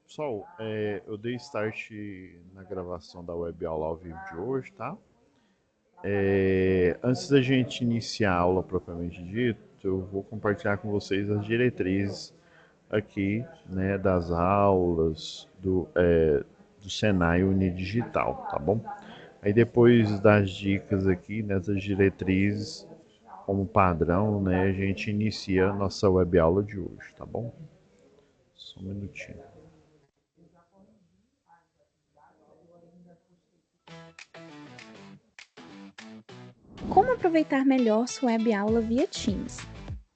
Pessoal, eu dei start na gravação da web aula ao vivo de hoje, tá? Antes da gente iniciar a aula propriamente dita, eu vou compartilhar com vocês as diretrizes aqui, né, das aulas do Senai Unidigital, tá bom? Aí depois das dicas aqui, nessas diretrizes, como padrão, né, a gente inicia a nossa web aula de hoje, tá bom? Só um minutinho. Como aproveitar melhor sua web aula via Teams?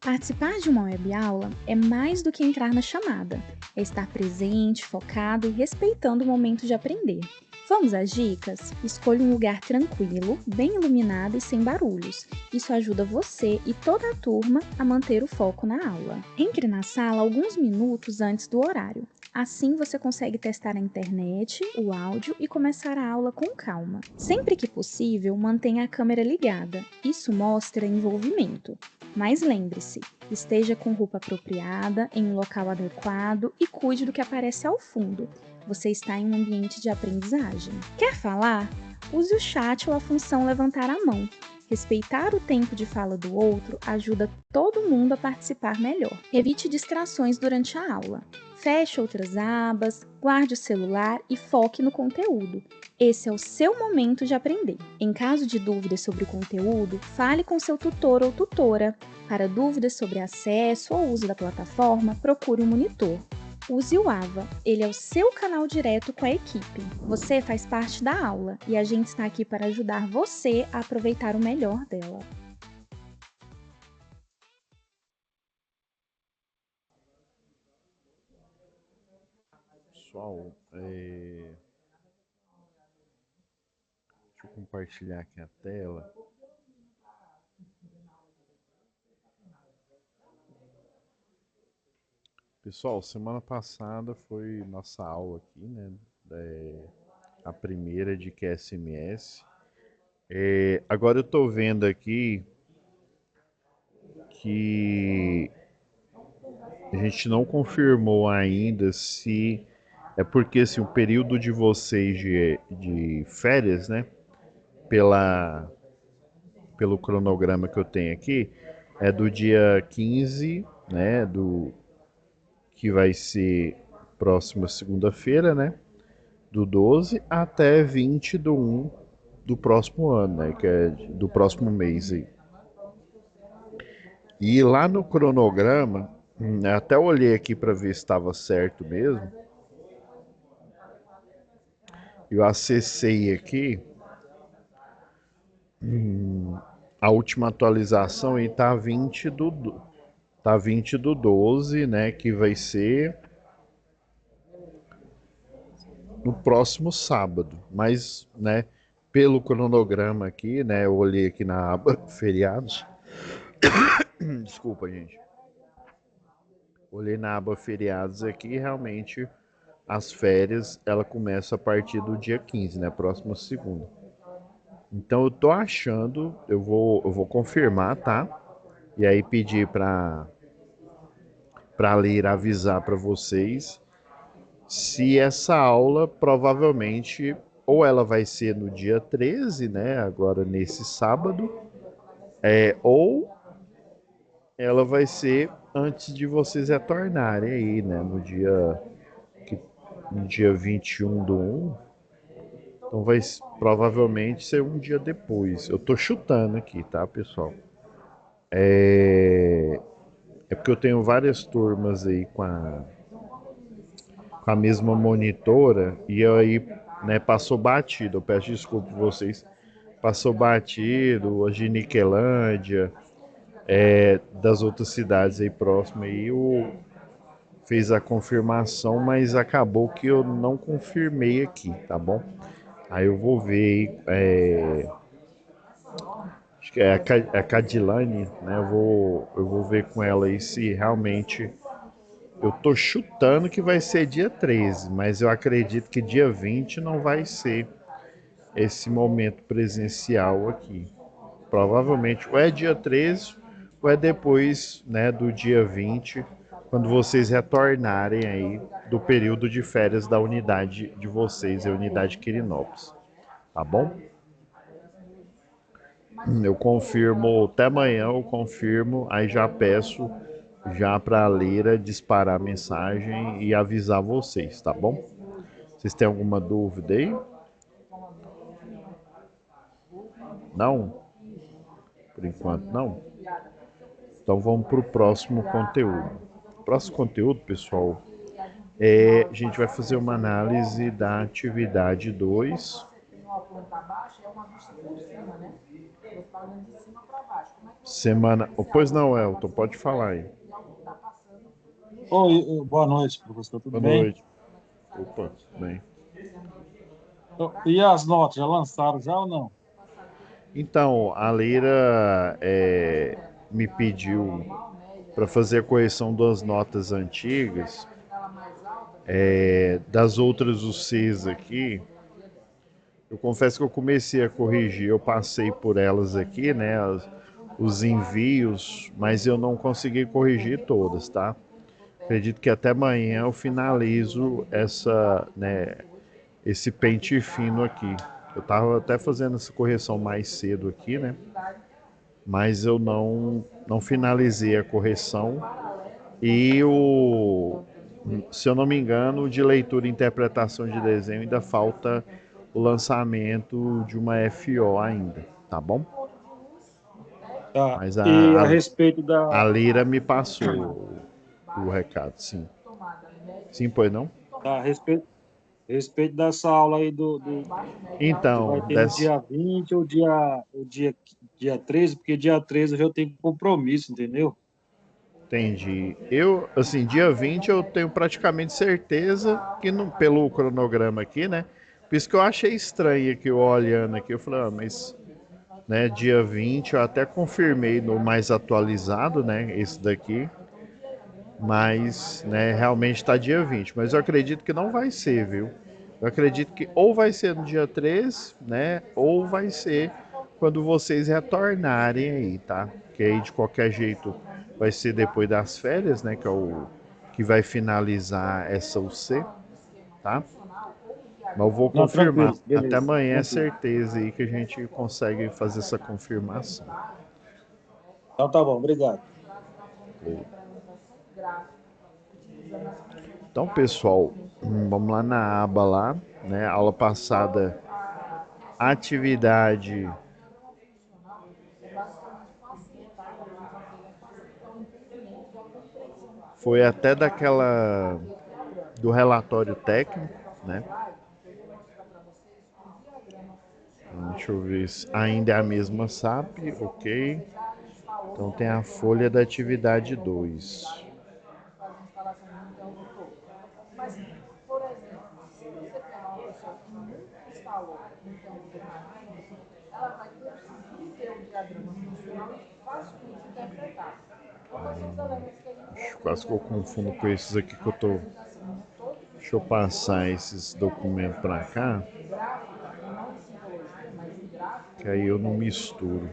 Participar de uma web aula é mais do que entrar na chamada, é estar presente, focado e respeitando o momento de aprender. Vamos às dicas? Escolha um lugar tranquilo, bem iluminado e sem barulhos. Isso ajuda você e toda a turma a manter o foco na aula. Entre na sala alguns minutos antes do horário. Assim você consegue testar a internet, o áudio e começar a aula com calma. Sempre que possível, mantenha a câmera ligada. Isso mostra envolvimento. Mas lembre-se, esteja com roupa apropriada, em um local adequado e cuide do que aparece ao fundo. Você está em um ambiente de aprendizagem. Quer falar? Use o chat ou a função levantar a mão. Respeitar o tempo de fala do outro ajuda todo mundo a participar melhor. Evite distrações durante a aula. Feche outras abas, guarde o celular e foque no conteúdo. Esse é o seu momento de aprender. Em caso de dúvidas sobre o conteúdo, fale com seu tutor ou tutora. Para dúvidas sobre acesso ou uso da plataforma, procure um monitor. Use o AVA, ele é o seu canal direto com a equipe. Você faz parte da aula e a gente está aqui para ajudar você a aproveitar o melhor dela. Pessoal, deixa eu compartilhar aqui a tela. Pessoal, semana passada foi nossa aula aqui, né? A primeira de QSMS. Agora eu tô vendo aqui que a gente não confirmou ainda se é porque assim, o período de vocês de férias, né? Pela, pelo cronograma que eu tenho aqui, é do dia 15, né? Que vai ser próxima segunda-feira, né? Do 12 até 20 do 1 do próximo ano, né? Que é do próximo mês aí. E lá no cronograma, até olhei aqui para ver se estava certo mesmo. Eu acessei aqui a última atualização e tá 20 do 12, né, que vai ser no próximo sábado. Mas, né, pelo cronograma aqui, né, eu olhei aqui na aba feriados. Desculpa, gente. Olhei na aba feriados aqui e realmente as férias ela começa a partir do dia 15, né, próxima segunda. Então eu tô achando, eu vou confirmar, tá? E aí pedir para ler avisar para vocês se essa aula provavelmente ou ela vai ser no dia 13, né, agora nesse sábado, ou ela vai ser antes de vocês retornarem aí, né, no dia 21 do 1. Então vai provavelmente ser um dia depois. Eu tô chutando aqui, tá, pessoal? É porque eu tenho várias turmas aí com a mesma monitora e aí, né, passou batido. Eu peço desculpa pra vocês. Passou batido, a de Niquelândia, das outras cidades aí próximas aí, fez a confirmação, mas acabou que eu não confirmei aqui, tá bom? Aí eu vou ver aí, acho que é a Cadilane, né? Eu vou ver com ela aí se realmente. Eu tô chutando que vai ser dia 13, mas eu acredito que dia 20 não vai ser esse momento presencial aqui. Provavelmente ou é dia 13 ou é depois, né, do dia 20, quando vocês retornarem aí do período de férias da unidade de vocês, a unidade Quirinópolis, tá bom? Eu confirmo até amanhã, eu confirmo, aí já peço já para a Leira disparar a mensagem e avisar vocês, tá bom? Vocês têm alguma dúvida aí? Não? Por enquanto não? Então vamos para o próximo conteúdo. Próximo conteúdo, pessoal, a gente vai fazer uma análise da atividade 2. Semana. Oh, pois não, Elton, pode falar aí. Oi, boa noite, professor, tudo Boa bem? noite. Opa, bem. E as notas, já lançaram já ou não? Então, a Leira me pediu para fazer a correção das notas antigas. Das outras UCs aqui, eu confesso que eu comecei a corrigir, eu passei por elas aqui, né? Os envios, mas eu não consegui corrigir todas, tá? Acredito que até amanhã eu finalizo esse pente fino aqui. Eu tava até fazendo essa correção mais cedo aqui, né? Mas eu não finalizei a correção e se eu não me engano, de leitura e interpretação de desenho ainda falta o lançamento de uma FO ainda, tá bom? Tá. Mas E a respeito a da, Lira me passou o recado, sim. Sim, pois não? a respeito dessa aula aí que vai Então, ter no dia 20 ou dia 13, porque dia 13 eu já tenho compromisso, entendeu? entendi. Eu, assim, dia 20 eu tenho praticamente certeza que pelo cronograma aqui, né? Por isso que eu achei estranho aqui, eu olhando aqui, eu falei, mas né, dia 20 eu até confirmei no mais atualizado, né, esse daqui, mas, né, realmente está dia 20, mas eu acredito que não vai ser, viu? Eu acredito que ou vai ser no dia 3, né, ou vai ser quando vocês retornarem aí, tá? Que aí de qualquer jeito vai ser depois das férias, né, que é o que vai finalizar essa UC, tá? Mas eu vou Não, confirmar. tranquilo, Até beleza, amanhã é tranquilo. certeza aí que a gente consegue fazer essa confirmação. Então tá bom, obrigado. Então, pessoal, vamos lá na aba lá, né? Aula passada, atividade foi até daquela do relatório técnico, né? Deixa eu ver se ainda é a mesma SAP, ok. Então tem a folha da atividade 2. Quase que eu confundo com esses aqui que eu tô. Deixa eu passar esses documentos para cá, que aí eu não misturo.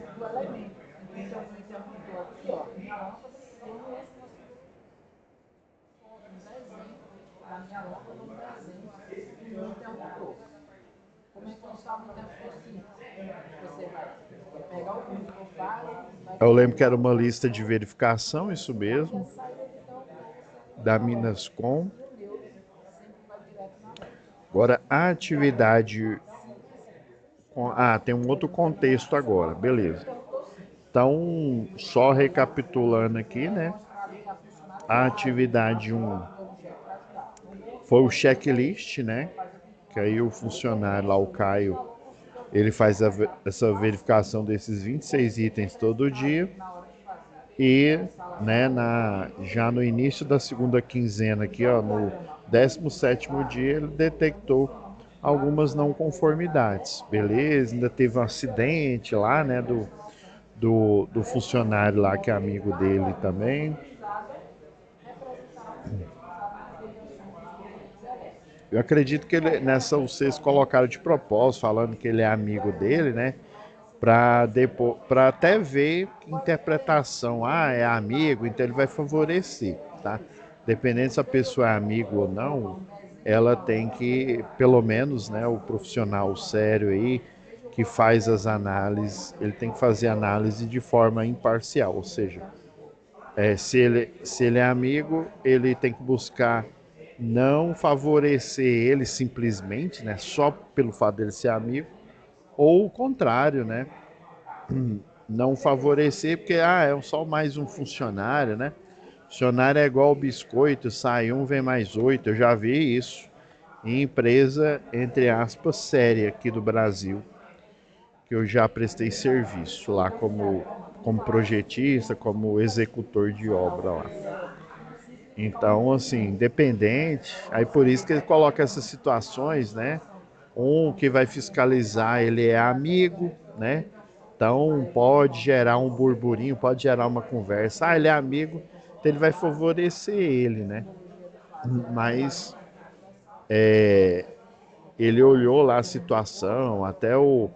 Eu lembro que era uma lista de verificação, isso mesmo, da Minascom. Agora, a atividade. Tem um outro contexto agora, beleza. Então, só recapitulando aqui, né? A atividade um foi o checklist, né? Que aí o funcionário lá, o Caio, ele faz essa verificação desses 26 itens todo dia. E né, já no início da segunda quinzena, aqui, ó, no 17º dia, ele detectou algumas não conformidades. Beleza, ainda teve um acidente lá, né, do funcionário lá, que é amigo dele também. Eu acredito que nessa vocês colocaram de propósito, falando que ele é amigo dele, né? Para até ver que interpretação, é amigo, então ele vai favorecer, tá? dependendo se a pessoa é amigo ou não, ela tem que, pelo menos, né, o profissional sério aí, que faz as análises, ele tem que fazer análise de forma imparcial, ou seja, se ele é amigo, ele tem que buscar não favorecer ele simplesmente, né, só pelo fato dele ser amigo, ou o contrário, né, não favorecer porque é só mais um funcionário, né? Funcionário é igual biscoito, sai um, vem mais oito. Eu já vi isso em empresa, entre aspas, séria aqui do Brasil, que eu já prestei serviço lá como projetista, como executor de obra lá. Então, assim, independente, aí por isso que ele coloca essas situações, né? Um que vai fiscalizar, ele é amigo, né? Então pode gerar um burburinho, pode gerar uma conversa. Ah, ele é amigo, então ele vai favorecer ele, né? Mas ele olhou lá a situação, até o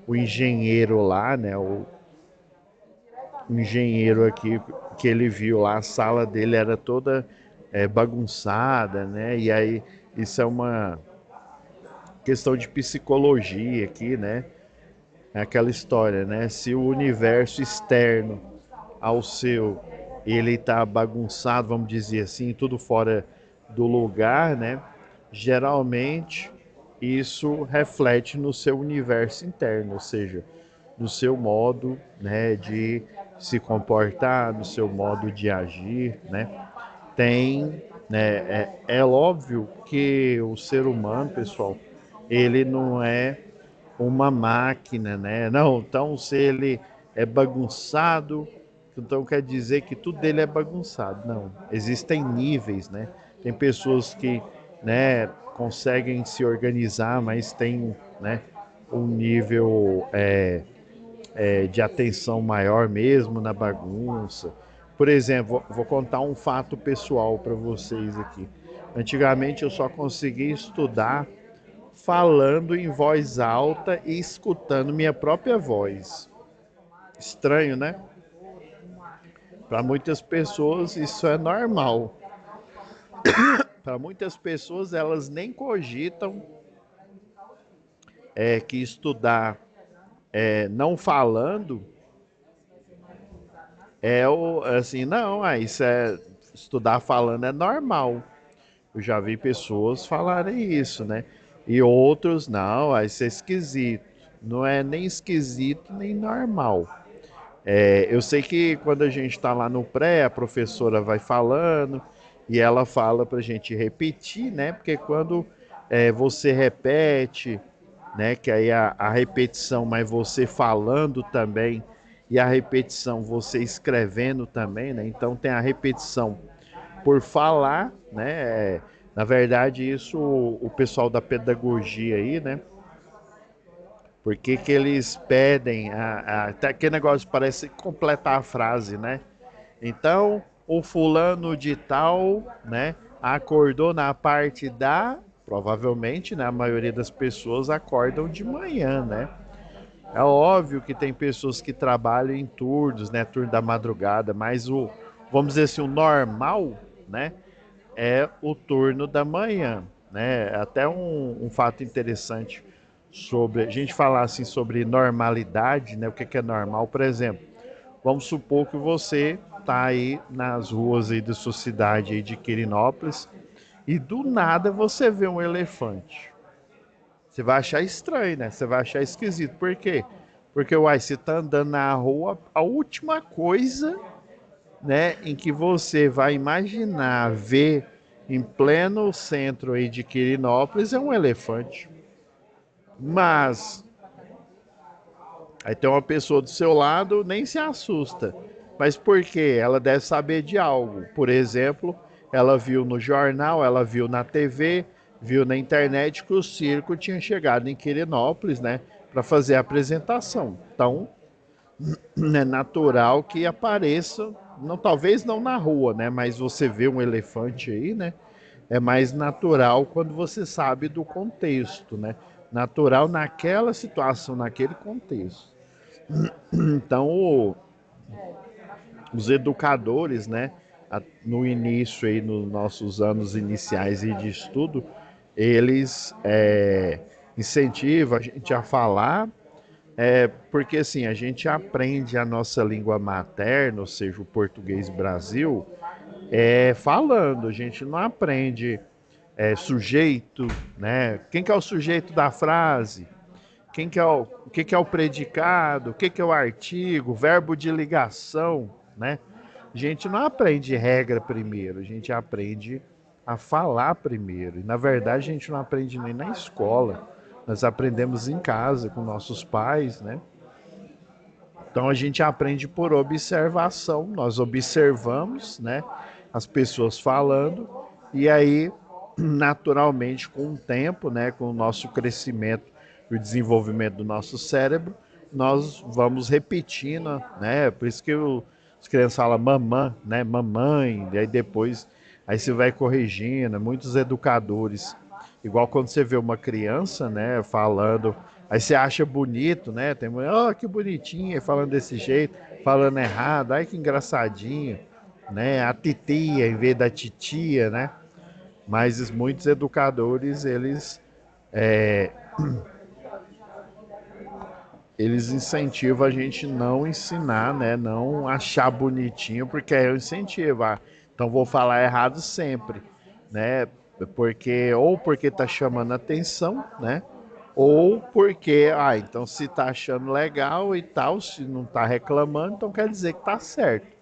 engenheiro lá, né? O engenheiro aqui que ele viu lá, a sala dele era toda bagunçada, né? E aí isso é uma questão de psicologia aqui, né? É aquela história, né? Se o universo externo ao seu ele tá bagunçado, vamos dizer assim, tudo fora do lugar, né? Geralmente isso reflete no seu universo interno, ou seja, no seu modo, né, de se comportar, no seu modo de agir, né? Tem, né, é óbvio que o ser humano, pessoal, ele não é uma máquina, né? Não, então se ele é bagunçado, então quer dizer que tudo dele é bagunçado. Não, existem níveis, né? Tem pessoas que, né, conseguem se organizar, mas tem, né, um nível de atenção maior mesmo na bagunça. Por exemplo, vou contar um fato pessoal para vocês aqui. Antigamente eu só conseguia estudar falando em voz alta e escutando minha própria voz. Estranho, né? Para muitas pessoas isso é normal. Para muitas pessoas elas nem cogitam que estudar não falando é o assim, não, isso é estudar falando é normal. Eu já vi pessoas falarem isso, né? E outros não, isso é esquisito. Não é nem esquisito nem normal. Eu sei que quando a gente está lá no pré, a professora vai falando e ela fala para a gente repetir, né? Porque quando você repete, né? Que aí a repetição, mas você falando também, e a repetição você escrevendo também, né? Então tem a repetição por falar, né? Na verdade, isso o pessoal da pedagogia aí, né? Por que que eles pedem até aquele negócio parece completar a frase, né? Então, o fulano de tal, né, acordou na parte da, provavelmente, né, a maioria das pessoas acordam de manhã, né? É óbvio que tem pessoas que trabalham em turnos, né, turno da madrugada, mas vamos dizer assim, o normal, né, é o turno da manhã, né? Até um fato interessante sobre a gente falar assim sobre normalidade, né? O que é normal, por exemplo, vamos supor que você tá aí nas ruas aí da sua cidade aí de Quirinópolis e do nada você vê um elefante. Você vai achar estranho, né? Você vai achar esquisito. Por quê? Porque, uai, você tá andando na rua, a última coisa, né, em que você vai imaginar ver em pleno centro aí de Quirinópolis é um elefante. Mas aí tem uma pessoa do seu lado, nem se assusta. Mas por quê? Ela deve saber de algo. Por exemplo, ela viu no jornal, ela viu na TV, viu na internet que o circo tinha chegado em Quirinópolis, né, para fazer a apresentação. Então, é natural que apareça, não, talvez não na rua, né, mas você vê um elefante aí, né, é mais natural quando você sabe do contexto, né? Natural naquela situação, naquele contexto. Então, os educadores, né? no início aí, nos nossos anos iniciais de estudo, eles incentivam a gente a falar, porque assim, a gente aprende a nossa língua materna, ou seja, o português Brasil, falando, a gente não aprende sujeito, né? Quem que é o sujeito da frase? Quem que é o que, que é o predicado? O que, que é o artigo? Verbo de ligação, né? A gente não aprende regra primeiro, a gente aprende a falar primeiro. E na verdade a gente não aprende nem na escola. Nós aprendemos em casa com nossos pais, né? Então a gente aprende por observação. Nós observamos, né, as pessoas falando e aí naturalmente com o tempo, né, com o nosso crescimento e o desenvolvimento do nosso cérebro, nós vamos repetindo, né? Por isso que as crianças falam mamã, né, mamãe, e aí depois aí você vai corrigindo. Muitos educadores, igual quando você vê uma criança, né, falando, aí você acha bonito, né? Tem mulher, oh, que bonitinha, falando desse jeito, falando errado, ai que engraçadinho, né? A titia em vez da titia, né? Mas muitos educadores, eles incentivam a gente não ensinar, né? Não achar bonitinho, porque é o incentivo. Ah, então vou falar errado sempre, né? Porque tá chamando atenção, né? Ou porque, então se tá achando legal e tal, se não tá reclamando, então quer dizer que tá certo.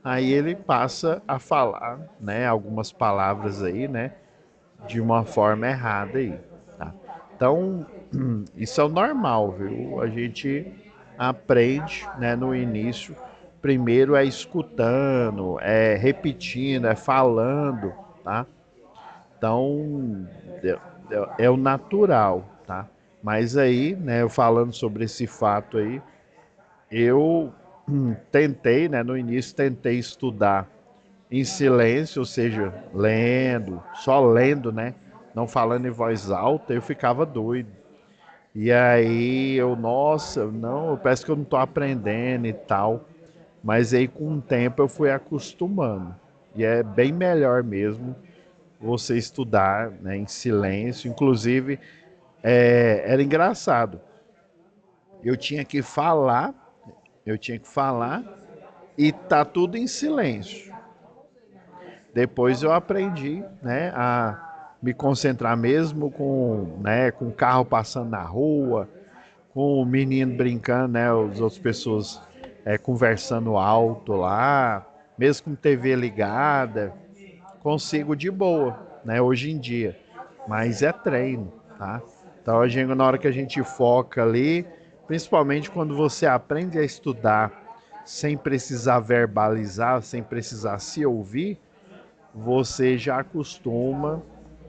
Aí ele passa a falar, né, algumas palavras aí, né, de uma forma errada aí, tá? Então, isso é o normal, viu? A gente aprende, né, no início, primeiro é escutando, é repetindo, é falando, tá? Então, é o natural, tá? Mas aí, né, eu falando sobre esse fato aí, eu tentei, né, no início tentei estudar em silêncio, ou seja, lendo, só lendo, né, não falando em voz alta, eu ficava doido. E aí nossa, não, parece que eu não tô aprendendo e tal. Mas aí com o tempo eu fui acostumando. E é bem melhor mesmo você estudar, né, em silêncio. Inclusive, era engraçado. Eu tinha que falar, eu tinha que falar e tá tudo em silêncio. Depois eu aprendi, né, a me concentrar mesmo com o carro passando na rua, com o menino brincando, né, as outras pessoas conversando alto lá, mesmo com TV ligada, consigo de boa, né, hoje em dia. Mas é treino, tá? Então a gente, na hora que a gente foca ali, principalmente quando você aprende a estudar sem precisar verbalizar, sem precisar se ouvir, você já acostuma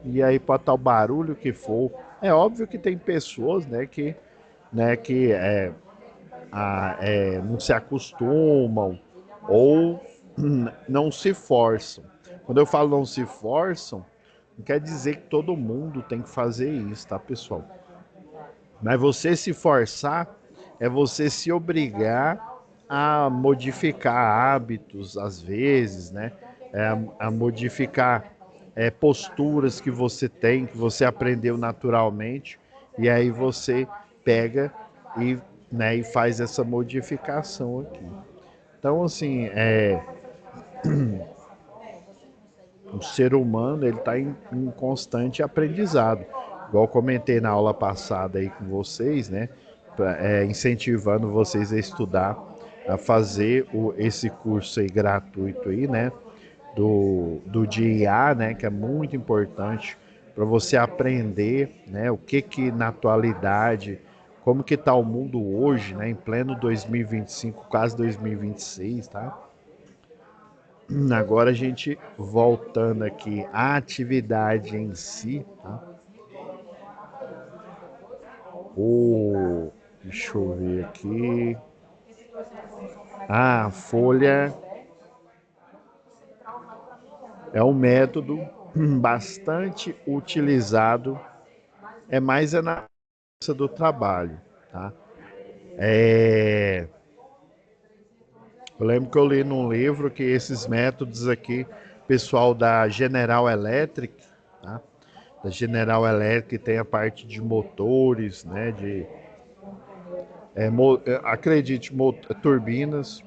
e aí pode estar o barulho que for. É óbvio que tem pessoas, que não se acostumam ou não se forçam. Quando eu falo não se forçam, não quer dizer que todo mundo tem que fazer isso, tá, pessoal? Mas você se forçar é você se obrigar a modificar hábitos, às vezes, né? A modificar posturas que você tem, que você aprendeu naturalmente, e aí você pega e, né, e faz essa modificação aqui. Então, assim, o ser humano ele está em constante aprendizado. Igual eu comentei na aula passada aí com vocês, né? Incentivando vocês a estudar, a fazer esse curso aí gratuito aí, né? Do DIA, né? Que é muito importante para você aprender, né? O que na atualidade, como que está o mundo hoje, né? Em pleno 2025, quase 2026, tá? Agora a gente voltando aqui à atividade em si, tá? Deixa eu ver aqui. A folha é um método bastante utilizado, é mais na do trabalho, tá? É, Eu lembro que eu li num livro que esses métodos aqui, pessoal da General Electric, tá? Da General Electric tem a parte de motores, né? Acredite, turbinas,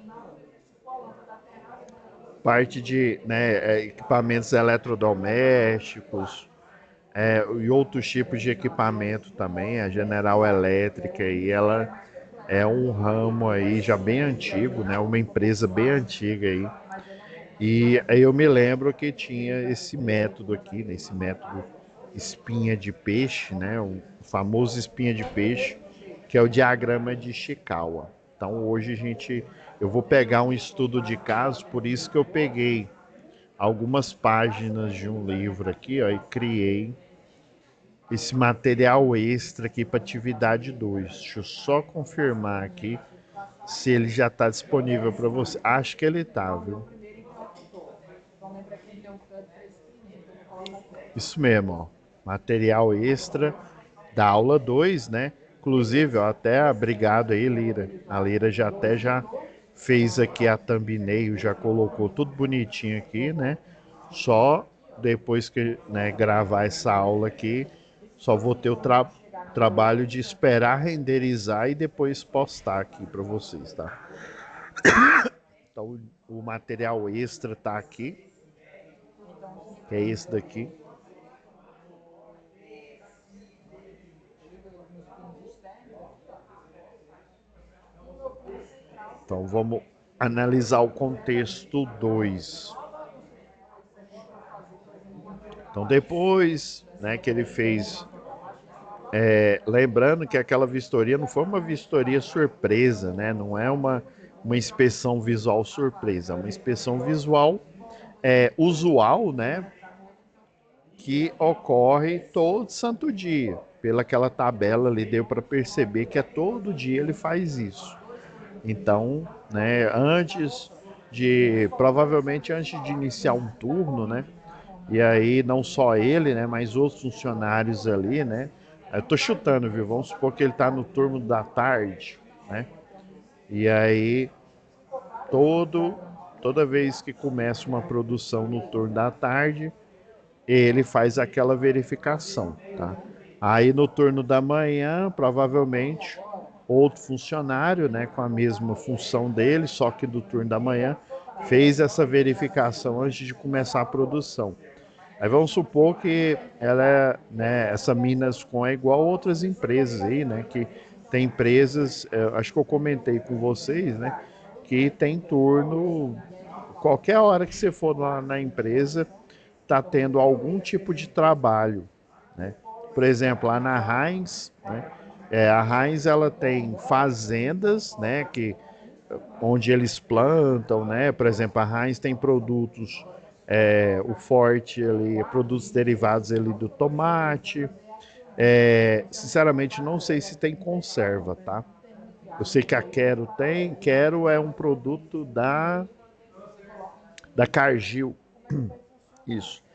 parte de, né, equipamentos eletrodomésticos, e outros tipos de equipamento também. A General Electric aí, ela é um ramo aí já bem antigo, né? Uma empresa bem antiga aí. E aí eu me lembro que tinha esse método aqui, né? Esse método espinha de peixe, né? O famoso espinha de peixe, que é o diagrama de Ishikawa. Então hoje eu vou pegar um estudo de caso, por isso que eu peguei algumas páginas de um livro aqui, ó, e criei esse material extra aqui para atividade 2. Deixa eu só confirmar aqui se ele já está disponível para você. Acho que ele está, viu? Isso mesmo, ó. Material extra da aula 2, né? Inclusive, ó, até obrigado aí, Lira. A Lira já fez aqui a thumbnail, já colocou tudo bonitinho aqui, né? Só depois que, né, gravar essa aula aqui, só vou ter o trabalho de esperar renderizar e depois postar aqui para vocês, tá? Então, o material extra tá aqui, que é esse daqui. Então vamos analisar o contexto 2. Então depois, né, que ele fez, lembrando que aquela vistoria não foi uma vistoria surpresa, né? Não é uma inspeção visual surpresa, é uma inspeção visual usual, né? Que ocorre todo santo dia. Pelaquela tabela ali deu para perceber que é todo dia ele faz isso. Então, né, provavelmente antes de iniciar um turno, né, e aí não só ele, né, mas outros funcionários ali, né, eu tô chutando, viu, vamos supor que ele tá no turno da tarde, né, e aí todo, toda vez que começa uma produção no turno da tarde, ele faz aquela verificação, tá? Aí no turno da manhã, provavelmente, outro funcionário, né, com a mesma função dele, só que do turno da manhã, fez essa verificação antes de começar a produção. Aí vamos supor que né, essa Minascom é igual a outras empresas aí, né, que tem empresas, acho que eu comentei com vocês, né, que tem turno, qualquer hora que você for lá na empresa, está tendo algum tipo de trabalho, né? Por exemplo, lá na Heinz, né? A Heinz ela tem fazendas, né? Onde eles plantam, né? Por exemplo, a Heinz tem produtos, o forte ali, produtos derivados ali do tomate. Sinceramente, não sei se tem conserva, tá? Eu sei que a Quero tem. Quero é um produto da Cargill. Isso.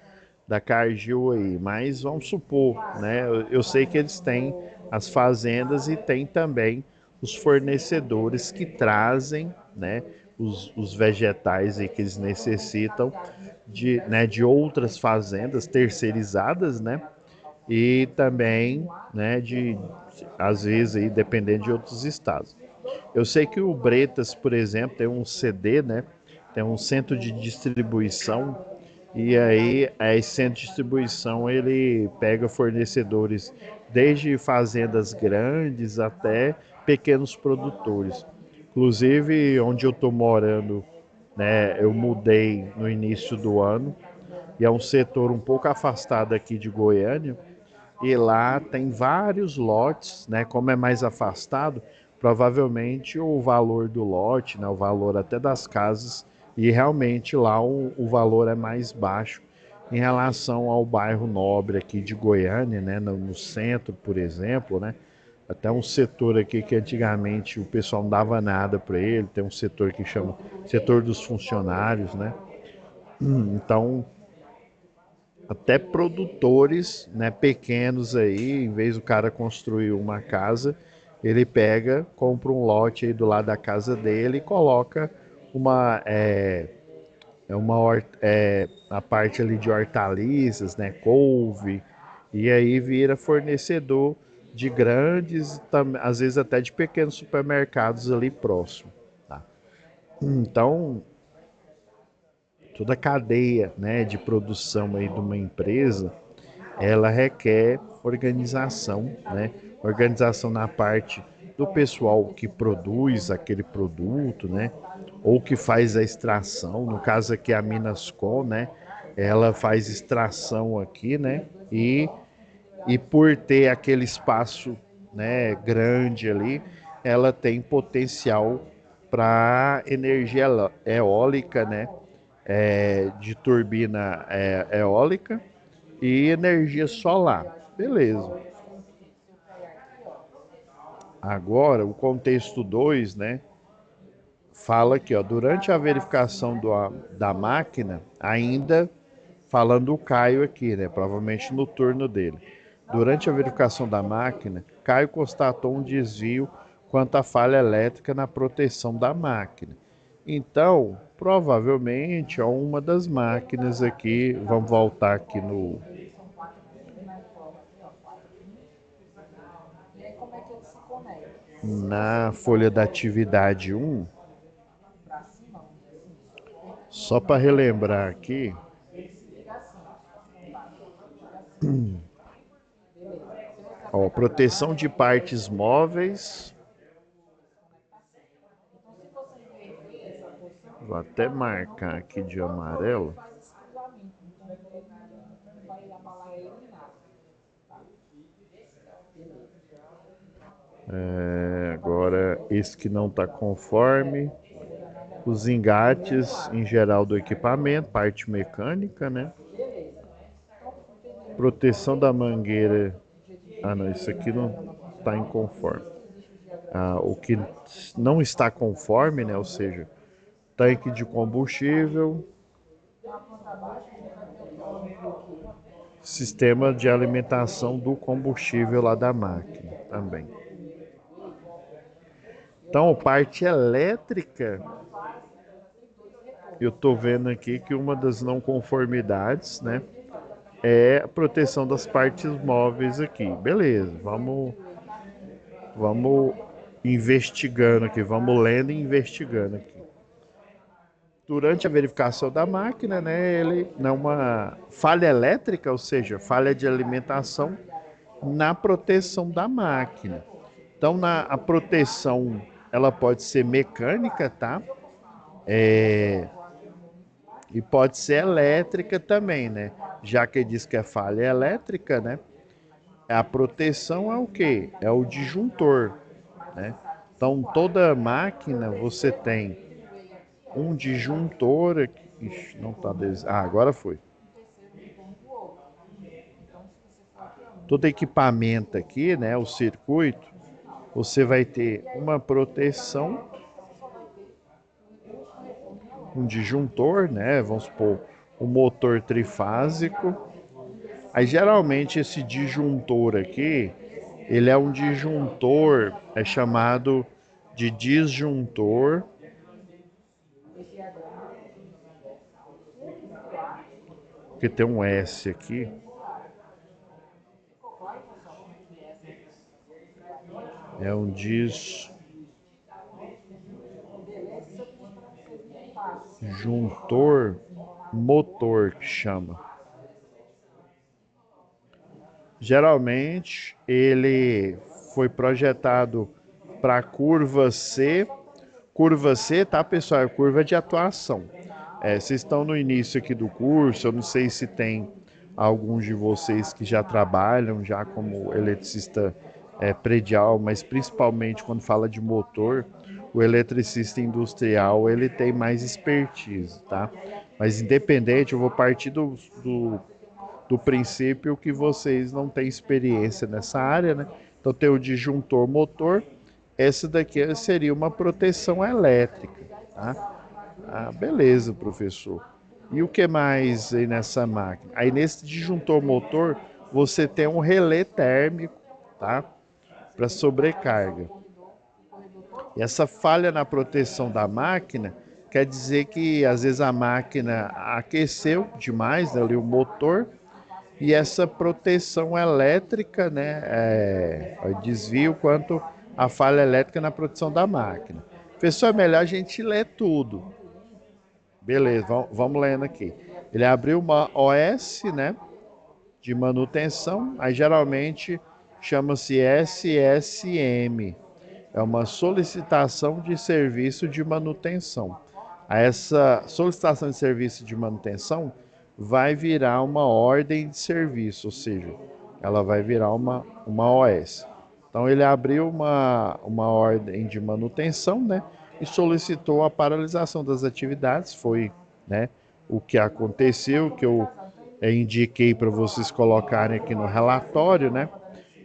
Da Cargill aí, mas vamos supor, né? Eu sei que eles têm as fazendas e tem também os fornecedores que trazem, né, os vegetais aí que eles necessitam de outras fazendas terceirizadas, né? E também, né, às vezes aí dependendo de outros estados. Eu sei que o Bretas, por exemplo, tem um CD, né? Tem um centro de distribuição e aí, esse centro de distribuição ele pega fornecedores desde fazendas grandes até pequenos produtores. Inclusive, onde eu estou morando, né, eu mudei no início do ano e é um setor um pouco afastado aqui de Goiânia. E lá tem vários lotes, né? Como é mais afastado, provavelmente o valor do lote, né? O valor até das casas, e realmente lá o valor é mais baixo em relação ao bairro nobre aqui de Goiânia, né? No centro, por exemplo, né? Até um setor aqui que antigamente o pessoal não dava nada para ele, tem um setor que chama setor dos funcionários, né? Então até produtores, né, pequenos aí, em vez do cara construir uma casa, ele pega, compra um lote aí do lado da casa dele e coloca uma a parte ali de hortaliças, né, couve, e aí vira fornecedor de grandes, às vezes até de pequenos supermercados ali próximo, tá? Então, toda a cadeia, né, de produção aí de uma empresa, ela requer organização, né? Organização na parte do pessoal que produz aquele produto, né? Ou que faz a extração, no caso aqui a Minascom, né? Ela faz extração aqui, né? E por ter aquele espaço, né, grande ali, ela tem potencial para energia eólica, né? De turbina eólica e energia solar. Beleza. Agora, o contexto 2, né, fala aqui, ó, durante a verificação da máquina, ainda falando o Caio aqui, né, provavelmente no turno dele. Durante a verificação da máquina, Caio constatou um desvio quanto à falha elétrica na proteção da máquina. Então, provavelmente, é uma das máquinas aqui, vamos voltar aqui na folha da atividade 1, só para relembrar aqui, ó, proteção de partes móveis. Vou até marcar aqui de amarelo. Agora, esse que não está conforme. Os engates em geral do equipamento, parte mecânica, né? Proteção da mangueira. Ah, não, isso aqui não está inconforme. O que não está conforme, né? Ou seja, tanque de combustível, sistema de alimentação do combustível lá da máquina também. Então, parte elétrica, eu estou vendo aqui que uma das não conformidades, né, é a proteção das partes móveis aqui. Beleza, vamos investigando aqui, vamos lendo e investigando aqui. Durante a verificação da máquina, né, ele não uma falha elétrica, ou seja, falha de alimentação na proteção da máquina. Então, a proteção, ela pode ser mecânica, tá? E pode ser elétrica também, né? Já que diz que é falha elétrica, né? A proteção é o quê? É o disjuntor, né? Então, toda máquina você tem um disjuntor aqui. Ixi, não tá agora foi. Todo equipamento aqui, né, o circuito, você vai ter uma proteção, um disjuntor, né, vamos supor, um motor trifásico. Aí geralmente esse disjuntor aqui, ele é um disjuntor, é chamado de disjuntor, porque tem um S aqui. É um disjuntor motor que chama. Geralmente ele foi projetado para curva C. Curva C, tá, pessoal? É curva de atuação. Vocês estão no início aqui do curso, eu não sei se tem alguns de vocês que já trabalham já como eletricista predial, mas principalmente quando fala de motor, o eletricista industrial ele tem mais expertise, tá? Mas independente, eu vou partir do princípio que vocês não têm experiência nessa área, né? Então tem o disjuntor motor, essa daqui seria uma proteção elétrica, tá? Ah, beleza, professor. E o que mais aí nessa máquina? Aí nesse disjuntor motor, você tem um relé térmico, tá? Para sobrecarga. E essa falha na proteção da máquina quer dizer que às vezes a máquina aqueceu demais, né, ali o motor, e essa proteção elétrica, né, desvio quanto a falha elétrica na produção da máquina. Pessoal, é melhor a gente ler tudo. Beleza, vamos lendo aqui. Ele abriu uma OS, né, de manutenção, aí geralmente chama-se SSM, é uma solicitação de serviço de manutenção. Essa solicitação de serviço de manutenção vai virar uma ordem de serviço, ou seja, ela vai virar uma OS. Então ele abriu uma ordem de manutenção, né, e solicitou a paralisação das atividades. Foi, né, o que aconteceu, que eu indiquei para vocês colocarem aqui no relatório, né?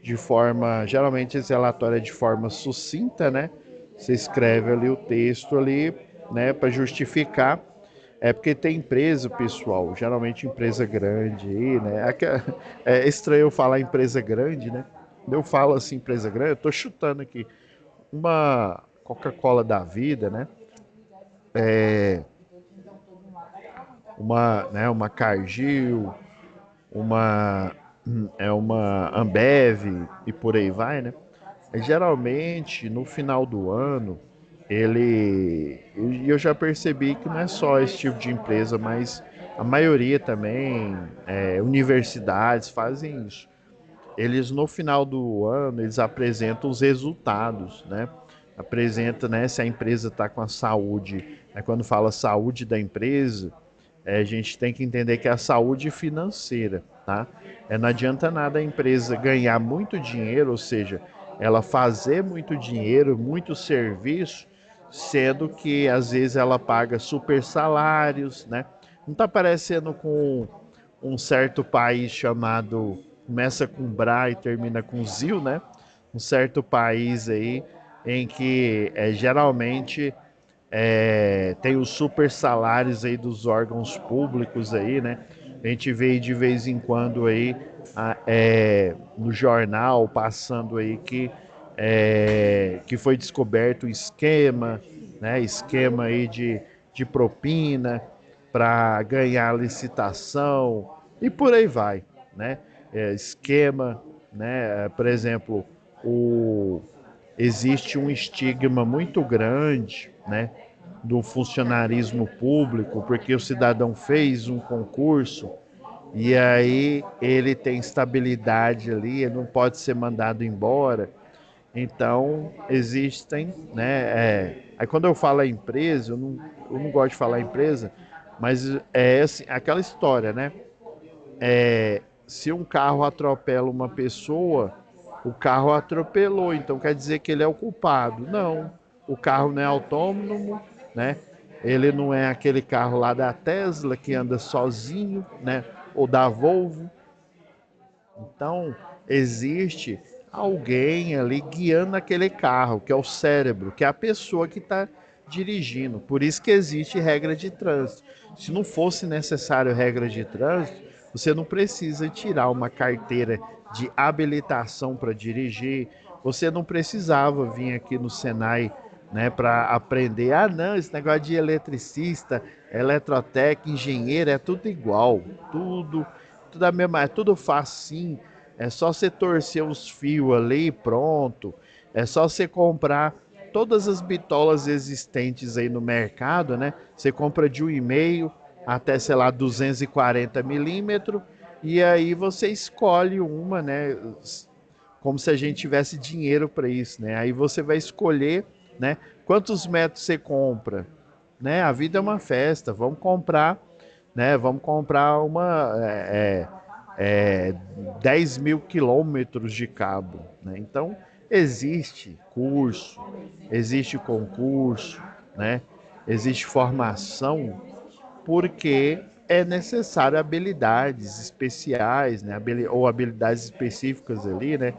De forma, geralmente esse relatório é de forma sucinta, né? Você escreve ali o texto ali, né, para justificar. É porque tem empresa, pessoal, geralmente empresa grande aí, né? É estranho eu falar empresa grande, né? Quando eu falo assim empresa grande, eu tô chutando aqui uma Coca-Cola da vida, né? Uma Cargill, uma uma Ambev e por aí vai, né? Geralmente no final do ano eu já percebi que não é só esse tipo de empresa, mas a maioria também, universidades fazem isso. Eles no final do ano eles apresentam os resultados, né? Apresenta, né, se a empresa está com a saúde, né? Quando fala saúde da empresa, a gente tem que entender que é a saúde financeira, tá? Não adianta nada a empresa ganhar muito dinheiro, ou seja, ela fazer muito dinheiro, muito serviço, sendo que às vezes ela paga super salários, né? Não está parecendo com um certo país chamado, começa com Bra e termina com Zil, né? Um certo país aí em que geralmente tem os super salários aí dos órgãos públicos aí, né? A gente vê de vez em quando aí no jornal passando aí que foi descoberto o esquema, né? Esquema aí de propina para ganhar licitação e por aí vai, né? Esquema, né? Por exemplo, o existe um estigma muito grande, né, do funcionarismo público, porque o cidadão fez um concurso e aí ele tem estabilidade ali, ele não pode ser mandado embora. Então existem, né? Aí quando eu falo a empresa, eu não gosto de falar empresa, mas é assim, aquela história, né? Se um carro atropela uma pessoa, o carro atropelou, então quer dizer que ele é o culpado. Não, o carro não é autônomo, né? Ele não é aquele carro lá da Tesla que anda sozinho, né? Ou da Volvo. Então, existe alguém ali guiando aquele carro, que é o cérebro, que é a pessoa que está dirigindo. Por isso que existe regra de trânsito. Se não fosse necessário regra de trânsito, você não precisa tirar uma carteira de habilitação para dirigir. Você não precisava vir aqui no Senai, né, para aprender. Ah, não, esse negócio de eletricista, eletrotécnico, engenheiro é tudo igual, tudo a mesma, é tudo facinho. É só você torcer os fios ali e pronto. É só você comprar todas as bitolas existentes aí no mercado, né? Você compra de 1,5 até, sei lá, 240 milímetros. E aí você escolhe uma, né? Como se a gente tivesse dinheiro para isso, né? Aí você vai escolher, né? Quantos metros você compra, né? A vida é uma festa. Vamos comprar, né? Vamos comprar 10 mil quilômetros de cabo, né? Então existe curso, existe concurso, né? Existe formação porque é necessário habilidades especiais, né? Ou habilidades específicas ali, né?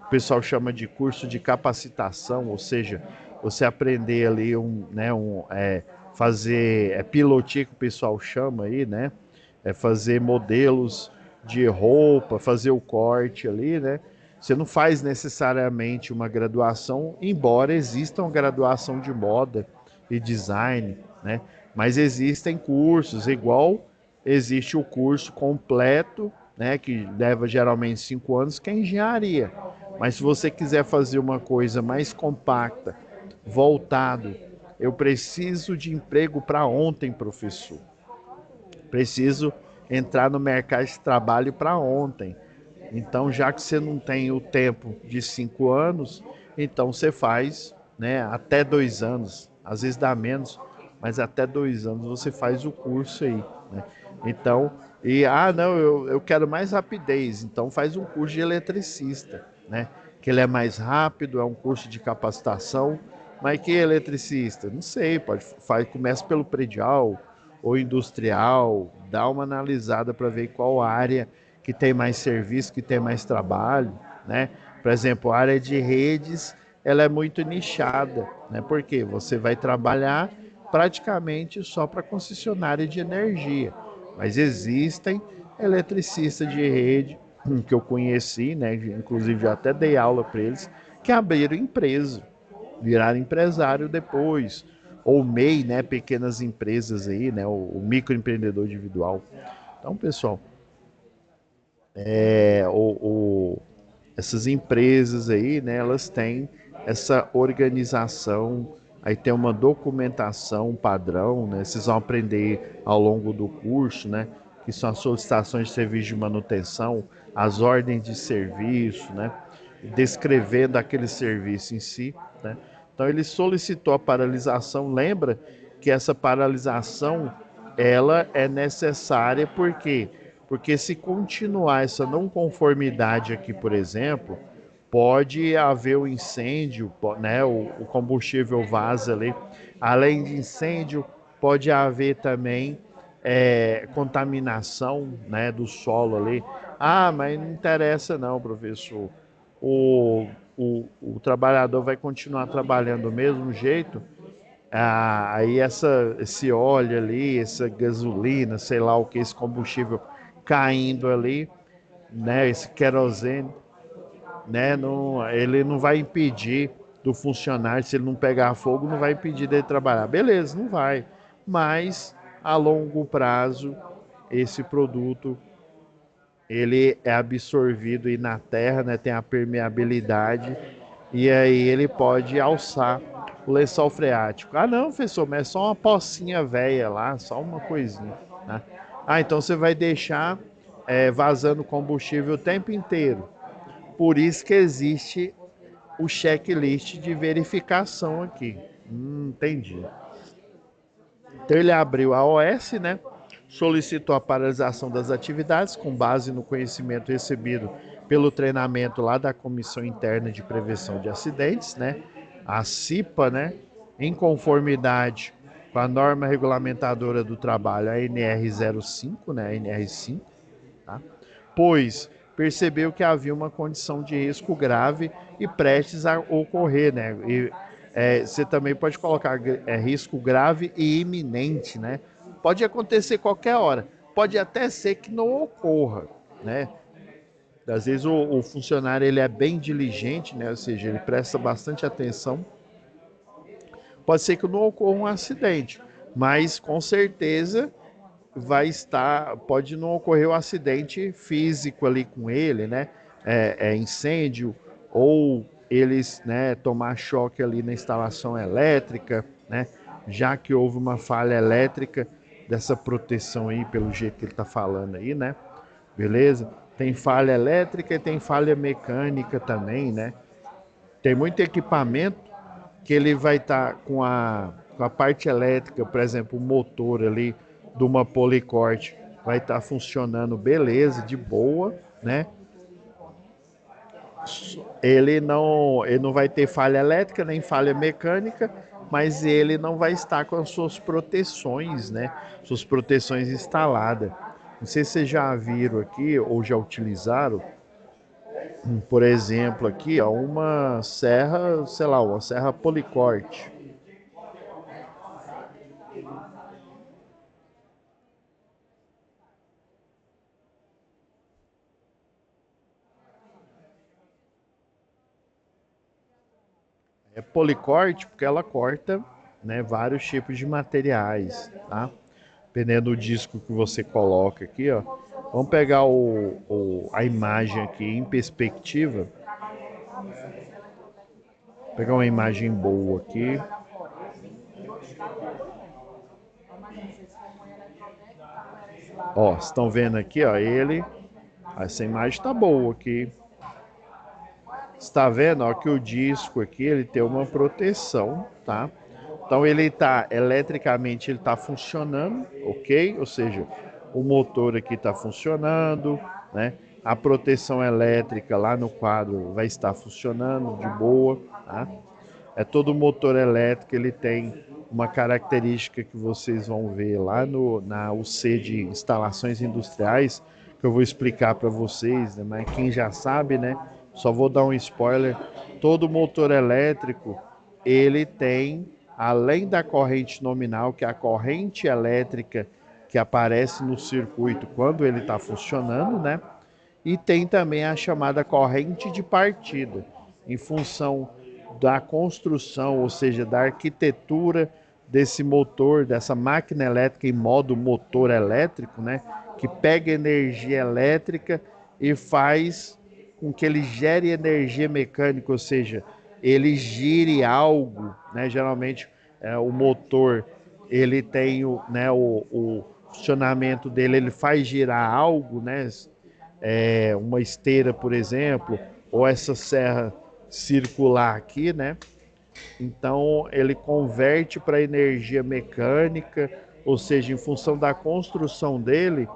O pessoal chama de curso de capacitação, ou seja, você aprender ali fazer pilotia que o pessoal chama aí, né? Fazer modelos de roupa, fazer o corte ali, né? Você não faz necessariamente uma graduação, embora exista uma graduação de moda e design, né? Mas existem cursos, igual existe o curso completo, né, que leva geralmente 5 anos, que é engenharia. Mas se você quiser fazer uma coisa mais compacta, voltado, eu preciso de emprego para ontem, professor. Preciso entrar no mercado de trabalho para ontem. Então, já que você não tem o tempo de 5 anos, então você faz, né, até 2 anos. Às vezes dá menos, mas até 2 anos você faz o curso aí, né? Então, não, eu quero mais rapidez, então faz um curso de eletricista, né? Que ele é mais rápido, é um curso de capacitação. Mas que eletricista? Não sei, começa pelo predial ou industrial, dá uma analisada para ver qual área que tem mais serviço, que tem mais trabalho, né? Por exemplo, a área de redes, ela é muito nichada, né? Porque você vai trabalhar praticamente só para concessionária de energia, mas existem eletricistas de rede que eu conheci, né? Inclusive já até dei aula para eles, que abriram empresa, viraram empresário depois, ou MEI, né? Pequenas empresas aí, né? O microempreendedor individual. Então, pessoal, é, o, essas empresas aí, né, elas têm essa organização, aí tem uma documentação padrão, né, vocês vão aprender ao longo do curso, né, que são as solicitações de serviço de manutenção, as ordens de serviço, né, descrevendo aquele serviço em si, né. Então ele solicitou a paralisação, lembra que essa paralisação ela é necessária porque se continuar essa não conformidade aqui, por exemplo, pode haver um incêndio, né? O combustível vaza ali. Além de incêndio, pode haver também contaminação, né, do solo ali. Ah, mas não interessa não, professor. O trabalhador vai continuar trabalhando do mesmo jeito. Aí esse óleo ali, essa gasolina, sei lá o que, esse combustível caindo ali, né, esse querosene, né, não, ele não vai impedir do funcionário, se ele não pegar fogo, não vai impedir dele trabalhar. Beleza, não vai. Mas a longo prazo, esse produto ele é absorvido e na terra, né, tem a permeabilidade e aí ele pode alçar o lençol freático. Ah, não, professor, mas é só uma pocinha velha lá, só uma coisinha. Né? Ah, então você vai deixar vazando combustível o tempo inteiro. Por isso que existe o checklist de verificação aqui. Entendi. Então ele abriu a OS, né? Solicitou a paralisação das atividades com base no conhecimento recebido pelo treinamento lá da Comissão Interna de Prevenção de Acidentes, né? A CIPA, né? Em conformidade com a norma regulamentadora do trabalho, a NR05, né? A NR5, tá? Pois percebeu que havia uma condição de risco grave e prestes a ocorrer, né? Você também pode colocar risco grave e iminente, né? Pode acontecer qualquer hora, pode até ser que não ocorra, né? Às vezes o funcionário ele é bem diligente, né? Ou seja, ele presta bastante atenção. Pode ser que não ocorra um acidente, mas com certeza pode não ocorrer um acidente físico ali com ele, né? Incêndio ou eles, né, tomar choque ali na instalação elétrica, né? Já que houve uma falha elétrica dessa proteção aí, pelo jeito que ele está falando aí, né? Beleza? Tem falha elétrica e tem falha mecânica também, né? Tem muito equipamento que ele vai estar com a parte elétrica, por exemplo, o motor ali de uma policorte vai estar funcionando beleza, de boa, né? Ele não vai ter falha elétrica nem falha mecânica, mas ele não vai estar com as suas proteções, né? Suas proteções instaladas. Não sei se vocês já viram aqui ou já utilizaram, por exemplo, aqui, ó, uma serra, sei lá, uma serra policorte. É policorte porque ela corta né, vários tipos de materiais, tá? Dependendo do disco que você coloca aqui, ó. Vamos pegar a imagem aqui em perspectiva. Pegar uma imagem boa aqui. Ó, estão vendo aqui, ó, ele. Essa imagem tá boa aqui. Está vendo, ó, que o disco aqui, ele tem uma proteção, tá? Então ele tá, eletricamente ele tá funcionando, ok? Ou seja, o motor aqui está funcionando, né? A proteção elétrica lá no quadro vai estar funcionando de boa, tá? É todo motor elétrico, ele tem uma característica que vocês vão ver lá na UC de instalações industriais, que eu vou explicar para vocês, né? Mas quem já sabe, né? Só vou dar um spoiler. Todo motor elétrico, ele tem, além da corrente nominal, que é a corrente elétrica que aparece no circuito quando ele está funcionando, né? E tem também a chamada corrente de partida, em função da construção, ou seja, da arquitetura desse motor, dessa máquina elétrica em modo motor elétrico, né, que pega energia elétrica e faz com que ele gere energia mecânica, ou seja, ele gire algo, né, geralmente o motor ele tem o funcionamento dele, ele faz girar algo, né, uma esteira, por exemplo, ou essa serra circular aqui, né? Então ele converte para energia mecânica, ou seja, em função da construção dele,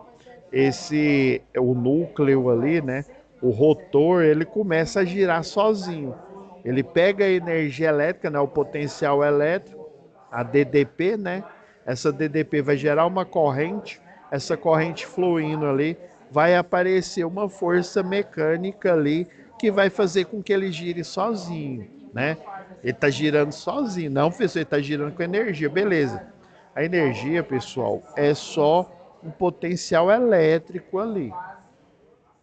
o núcleo ali, né? O rotor, ele começa a girar sozinho. Ele pega a energia elétrica, né? O potencial elétrico, a DDP, né? Essa DDP vai gerar uma corrente, essa corrente fluindo ali, vai aparecer uma força mecânica ali que vai fazer com que ele gire sozinho, né? Ele está girando sozinho, não, professor, ele está girando com energia, beleza. A energia, pessoal, é só um potencial elétrico ali.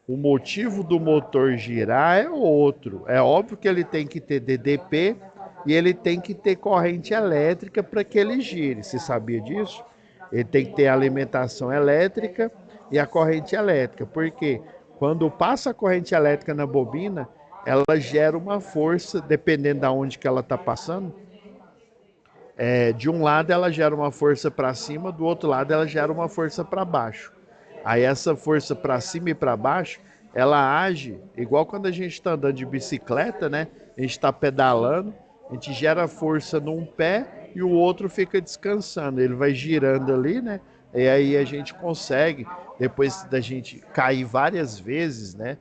O motivo do motor girar é outro. É óbvio que ele tem que ter DDP e ele tem que ter corrente elétrica para que ele gire. Você sabia disso? Ele tem que ter alimentação elétrica e a corrente elétrica. Porque quando passa a corrente elétrica na bobina, ela gera uma força, dependendo de onde que ela está passando. De um lado ela gera uma força para cima, do outro lado ela gera uma força para baixo. Aí essa força para cima e para baixo, ela age igual quando a gente está andando de bicicleta, né? A gente está pedalando, a gente gera força num pé e o outro fica descansando. Ele vai girando ali, né? E aí a gente consegue, depois da gente cair várias vezes, né?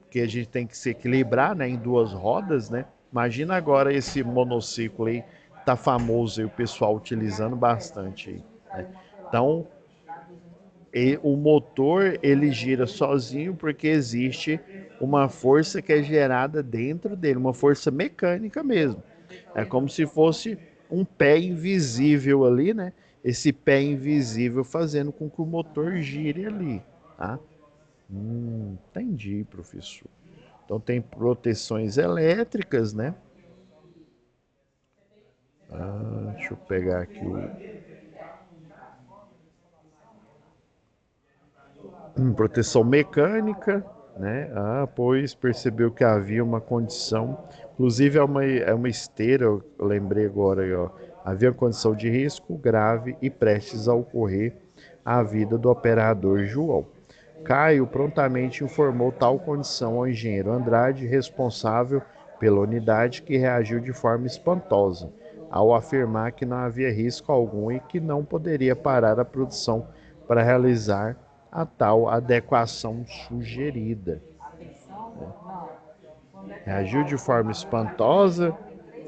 Que a gente tem que se equilibrar, né? Em duas rodas, né? Imagina agora esse monociclo aí, tá famoso e o pessoal utilizando bastante aí, né? Então, o motor ele gira sozinho porque existe uma força que é gerada dentro dele, uma força mecânica mesmo. É como se fosse um pé invisível ali, né? Esse pé invisível fazendo com que o motor gire ali, tá? Entendi, professor. Então tem proteções elétricas, né? Deixa eu pegar aqui proteção mecânica, né? Pois percebeu que havia uma condição, inclusive é uma esteira, eu lembrei agora, ó, havia uma condição de risco grave e prestes a ocorrer à vida do operador João. Caio prontamente informou tal condição ao engenheiro Andrade, responsável pela unidade, que reagiu de forma espantosa, ao afirmar que não havia risco algum e que não poderia parar a produção para realizar a tal adequação sugerida. Reagiu de forma espantosa,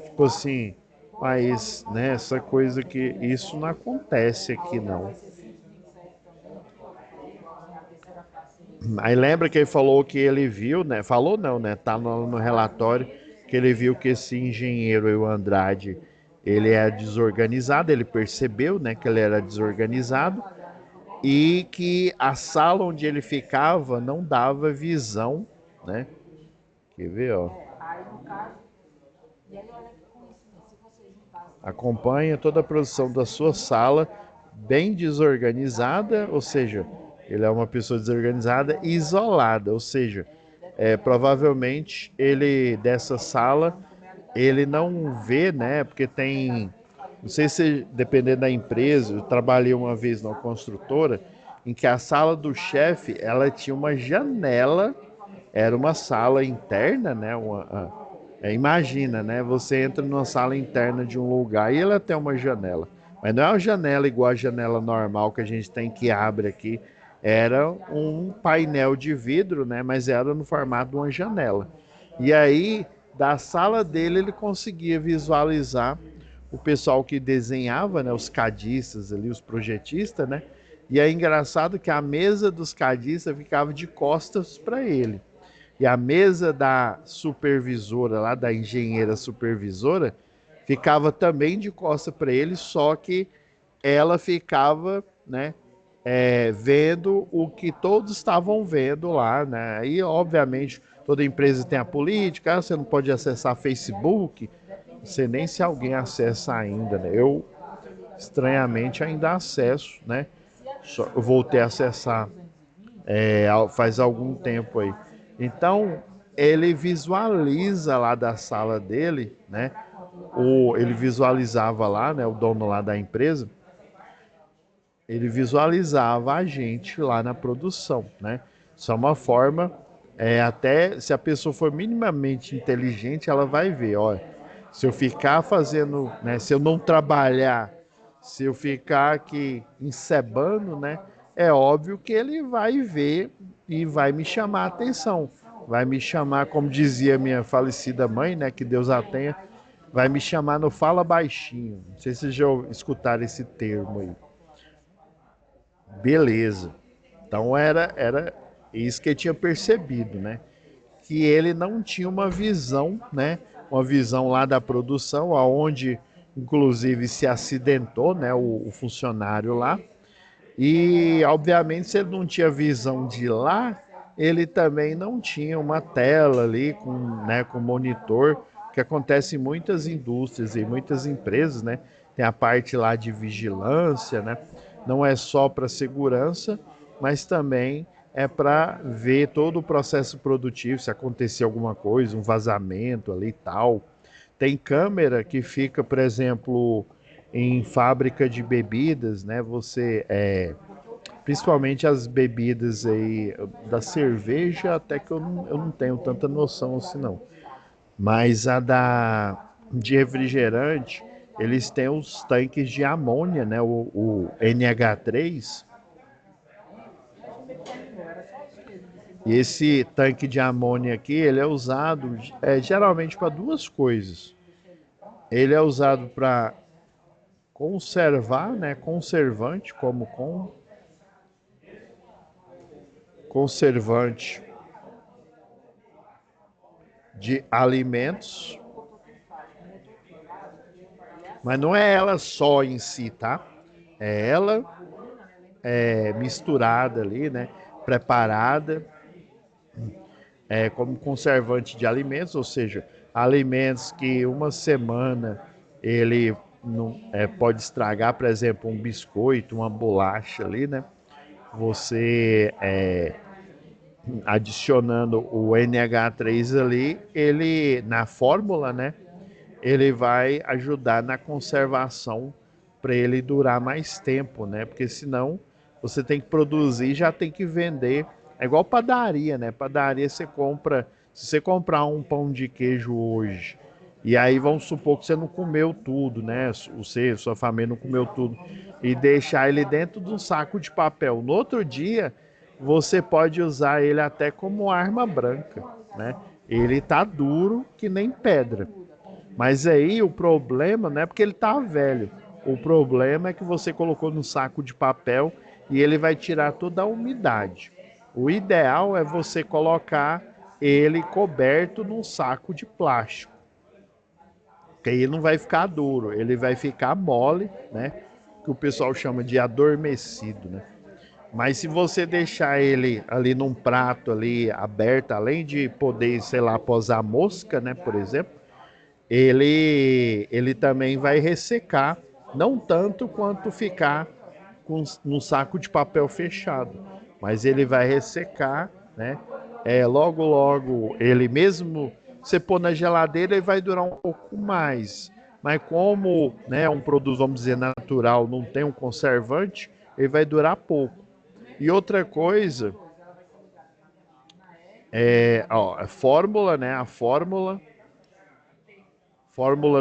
tipo assim, mas né, essa coisa que isso não acontece aqui não. Aí lembra que ele falou que ele viu, né? Falou não, né? Tá no relatório que ele viu que esse engenheiro, o Andrade, ele é desorganizado, ele percebeu, né, que ele era desorganizado e que a sala onde ele ficava não dava visão, né? Quer ver, ó? acompanha toda a produção da sua sala, bem desorganizada, ou seja, ele é uma pessoa desorganizada e isolada, ou seja, provavelmente ele dessa sala ele não vê, né? Porque tem, não sei se dependendo da empresa, eu trabalhei uma vez numa construtora em que a sala do chefe ela tinha uma janela, era uma sala interna, né? Imagina, né? Você entra numa sala interna de um lugar e ela tem uma janela. Mas não é uma janela igual a janela normal que a gente tem que abre aqui. Era um painel de vidro, né? Mas era no formato de uma janela. E aí, da sala dele, ele conseguia visualizar o pessoal que desenhava, né? Os cadistas ali, os projetistas, né? E é engraçado que a mesa dos cadistas ficava de costas para ele. E a mesa da supervisora, lá da engenheira supervisora, ficava também de costa para ele, só que ela ficava, né, vendo o que todos estavam vendo lá, né? E obviamente toda empresa tem a política, você não pode acessar Facebook, não sei nem se alguém acessa ainda, né? Eu estranhamente ainda acesso, né? Eu voltei a acessar faz algum tempo aí. Então, ele visualiza lá da sala dele, né? Ele visualizava lá, né? O dono lá da empresa, ele visualizava a gente lá na produção, né? Isso é uma forma, até se a pessoa for minimamente inteligente, ela vai ver, olha, se eu ficar fazendo, né? Se eu não trabalhar, se eu ficar aqui encebando, né? É óbvio que ele vai ver e vai me chamar a atenção. Vai me chamar, como dizia minha falecida mãe, né? Que Deus a tenha, vai me chamar no fala baixinho. Não sei se vocês já escutaram esse termo aí. Beleza. Então era isso que eu tinha percebido, né? Que ele não tinha uma visão, né? Uma visão lá da produção, aonde inclusive se acidentou, né? O funcionário lá. E obviamente se ele não tinha visão de lá, ele também não tinha uma tela ali com, né, com monitor, que acontece em muitas indústrias e muitas empresas, né? Tem a parte lá de vigilância, né? Não é só para segurança, mas também é para ver todo o processo produtivo, se acontecer alguma coisa, um vazamento ali e tal. Tem câmera que fica, por exemplo, em fábrica de bebidas, né? Principalmente as bebidas aí da cerveja, até que eu não tenho tanta noção assim não. Mas a de refrigerante, eles têm os tanques de amônia, né? O NH3. E esse tanque de amônia aqui, ele é usado geralmente para duas coisas. Ele é usado para conservar, né? Conservante, conservante de alimentos, mas não é ela só em si, tá? É ela misturada ali, né? Preparada como conservante de alimentos, ou seja, alimentos que uma semana ele não, pode estragar, por exemplo, um biscoito, uma bolacha ali, né? Você adicionando o NH3 ali, ele na fórmula, né? Ele vai ajudar na conservação para ele durar mais tempo, né? Porque senão você tem que produzir e já tem que vender. É igual padaria, né? Padaria você compra, se você comprar um pão de queijo hoje, e aí vamos supor que você não comeu tudo, né? Você, sua família não comeu tudo, e deixar ele dentro de um saco de papel. No outro dia, você pode usar ele até como arma branca, né? Ele tá duro que nem pedra. Mas aí o problema não é porque ele tá velho. O problema é que você colocou no saco de papel e ele vai tirar toda a umidade. O ideal é você colocar ele coberto num saco de plástico. Que aí ele não vai ficar duro, ele vai ficar mole, né? Que o pessoal chama de adormecido, né? Mas se você deixar ele ali num prato ali aberto, além de poder, sei lá, posar mosca, né, por exemplo, ele também vai ressecar, não tanto quanto ficar num saco de papel fechado, mas ele vai ressecar, né? Logo, logo, ele mesmo você pôr na geladeira, ele vai durar um pouco mais. Mas como, né, um produto, vamos dizer, natural, não tem um conservante, ele vai durar pouco. E outra coisa ó, a fórmula, né? A fórmula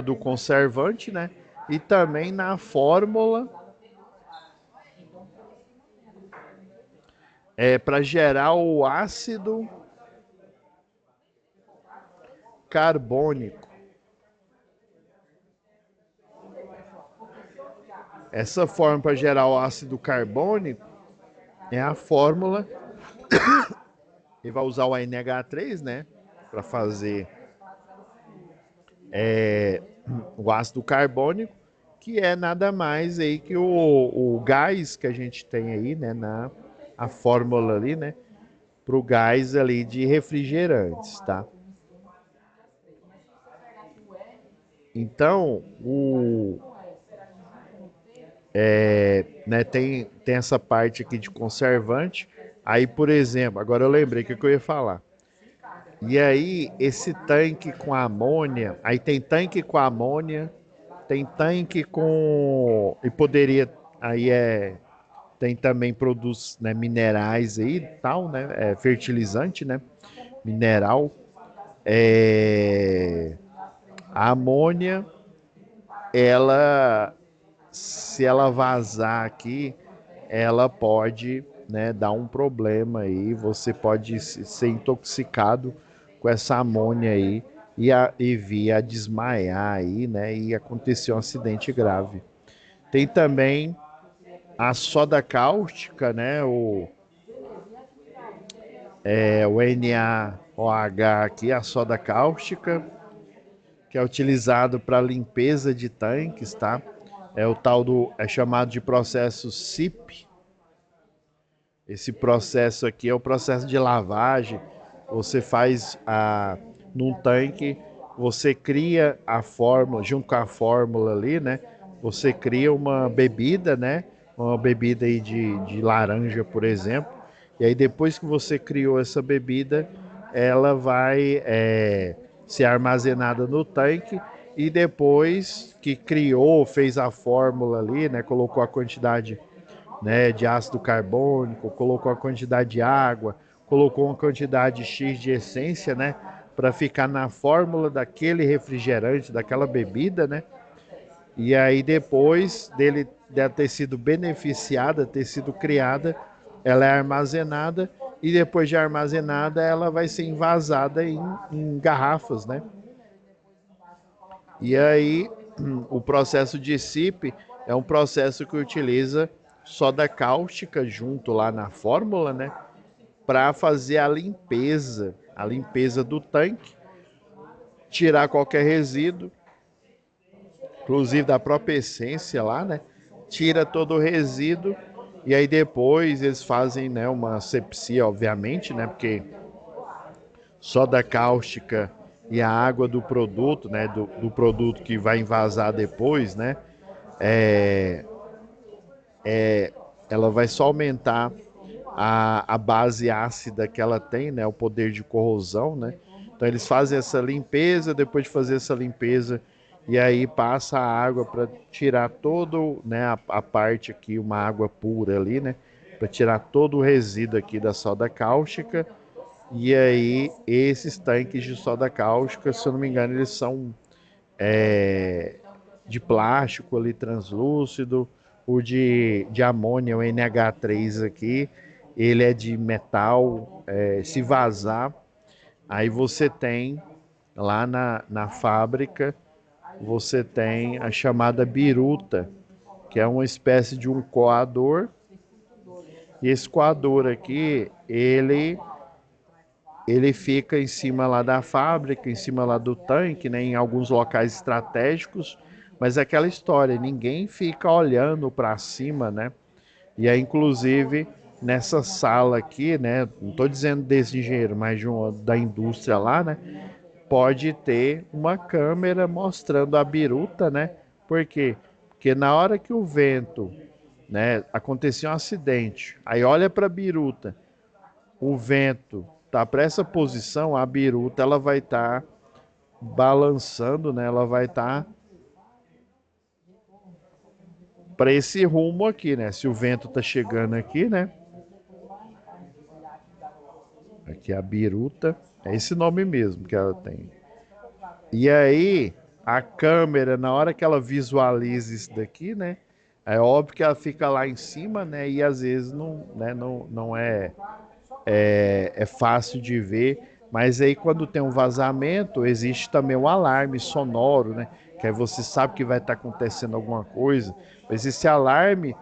do conservante, né? E também na fórmula para gerar o ácido carbônico. Essa fórmula para gerar o ácido carbônico é a fórmula e vai usar o NH3, né, para fazer o ácido carbônico, que é nada mais aí que o gás que a gente tem aí, né, a fórmula ali, né, para o gás ali de refrigerantes, tá? Então, né, tem essa parte aqui de conservante. Aí, por exemplo, agora eu lembrei o que eu ia falar. E aí, esse tanque com amônia, aí tem tanque com amônia, tem tanque com. E poderia. Aí tem também produtos, né, minerais aí tal, né? Fertilizante, né? Mineral. A amônia, ela se ela vazar aqui, ela pode, né, dar um problema aí. Você pode ser intoxicado com essa amônia aí e vir a desmaiar aí, né? E acontecer um acidente grave. Tem também a soda cáustica, né? O NaOH aqui, a soda cáustica, que é utilizado para limpeza de tanques, tá? É chamado de processo SIP. Esse processo aqui é o processo de lavagem. Você faz num tanque, você cria a fórmula, junto com a fórmula ali, né? Você cria uma bebida, né? Uma bebida aí de laranja, por exemplo. E aí depois que você criou essa bebida, ela vai ser armazenada no tanque e depois que criou, fez a fórmula ali, né? Colocou a quantidade, né, de ácido carbônico, colocou a quantidade de água, colocou uma quantidade X de essência, né, para ficar na fórmula daquele refrigerante, daquela bebida, né? E aí depois dela ter sido beneficiada, ter sido criada, ela é armazenada e depois de armazenada ela vai ser envasada em garrafas, né? E aí o processo de SIP é um processo que utiliza soda cáustica junto lá na fórmula, né, para fazer a limpeza do tanque, tirar qualquer resíduo, inclusive da própria essência lá, né? Tira todo o resíduo e aí depois eles fazem, né, uma asepsia, obviamente, né, porque soda cáustica e a água do produto, né, do produto que vai envasar depois, né, é, ela vai só aumentar a base ácida que ela tem, né, o poder de corrosão, né? Então eles fazem essa limpeza, depois de fazer essa limpeza, e aí passa a água para tirar todo, né, a parte aqui, uma água pura ali, né, para tirar todo o resíduo aqui da soda cáustica. E aí esses tanques de soda cáustica, se eu não me engano, eles são de plástico ali translúcido, o de amônia, o NH3 aqui, ele é de metal. Se vazar, aí você tem lá na fábrica, você tem a chamada biruta, que é uma espécie de um coador. E esse coador aqui, ele fica em cima lá da fábrica, em cima lá do tanque, né, em alguns locais estratégicos, mas é aquela história, ninguém fica olhando para cima, né? E aí, inclusive, nessa sala aqui, né, não estou dizendo desse engenheiro, mas da indústria lá, né, pode ter uma câmera mostrando a biruta, né? Por quê? Porque na hora que o vento, né, aconteceu um acidente, aí olha para a biruta, o vento tá para essa posição, a biruta ela vai estar balançando, né? Ela vai estar para esse rumo aqui, né? Se o vento tá chegando aqui, né? Aqui é a biruta, é esse nome mesmo que ela tem. E aí, a câmera, na hora que ela visualiza isso daqui, né? É óbvio que ela fica lá em cima, né? E às vezes não, né, não é fácil de ver. Mas aí quando tem um vazamento, existe também um alarme sonoro, né? Que aí você sabe que vai estar acontecendo alguma coisa. Mas esse alarme,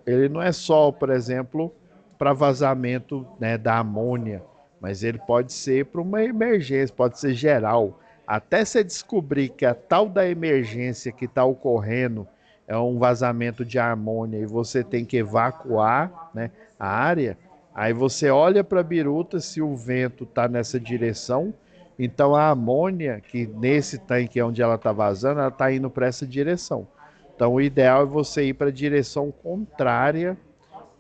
ele não é só, por exemplo, para vazamento, né, da amônia, mas ele pode ser para uma emergência, pode ser geral. Até você descobrir que a tal da emergência que está ocorrendo é um vazamento de amônia e você tem que evacuar, né, a área, aí você olha para a biruta se o vento está nessa direção, então a amônia, que nesse tanque é onde ela está vazando, ela está indo para essa direção. Então o ideal é você ir para a direção contrária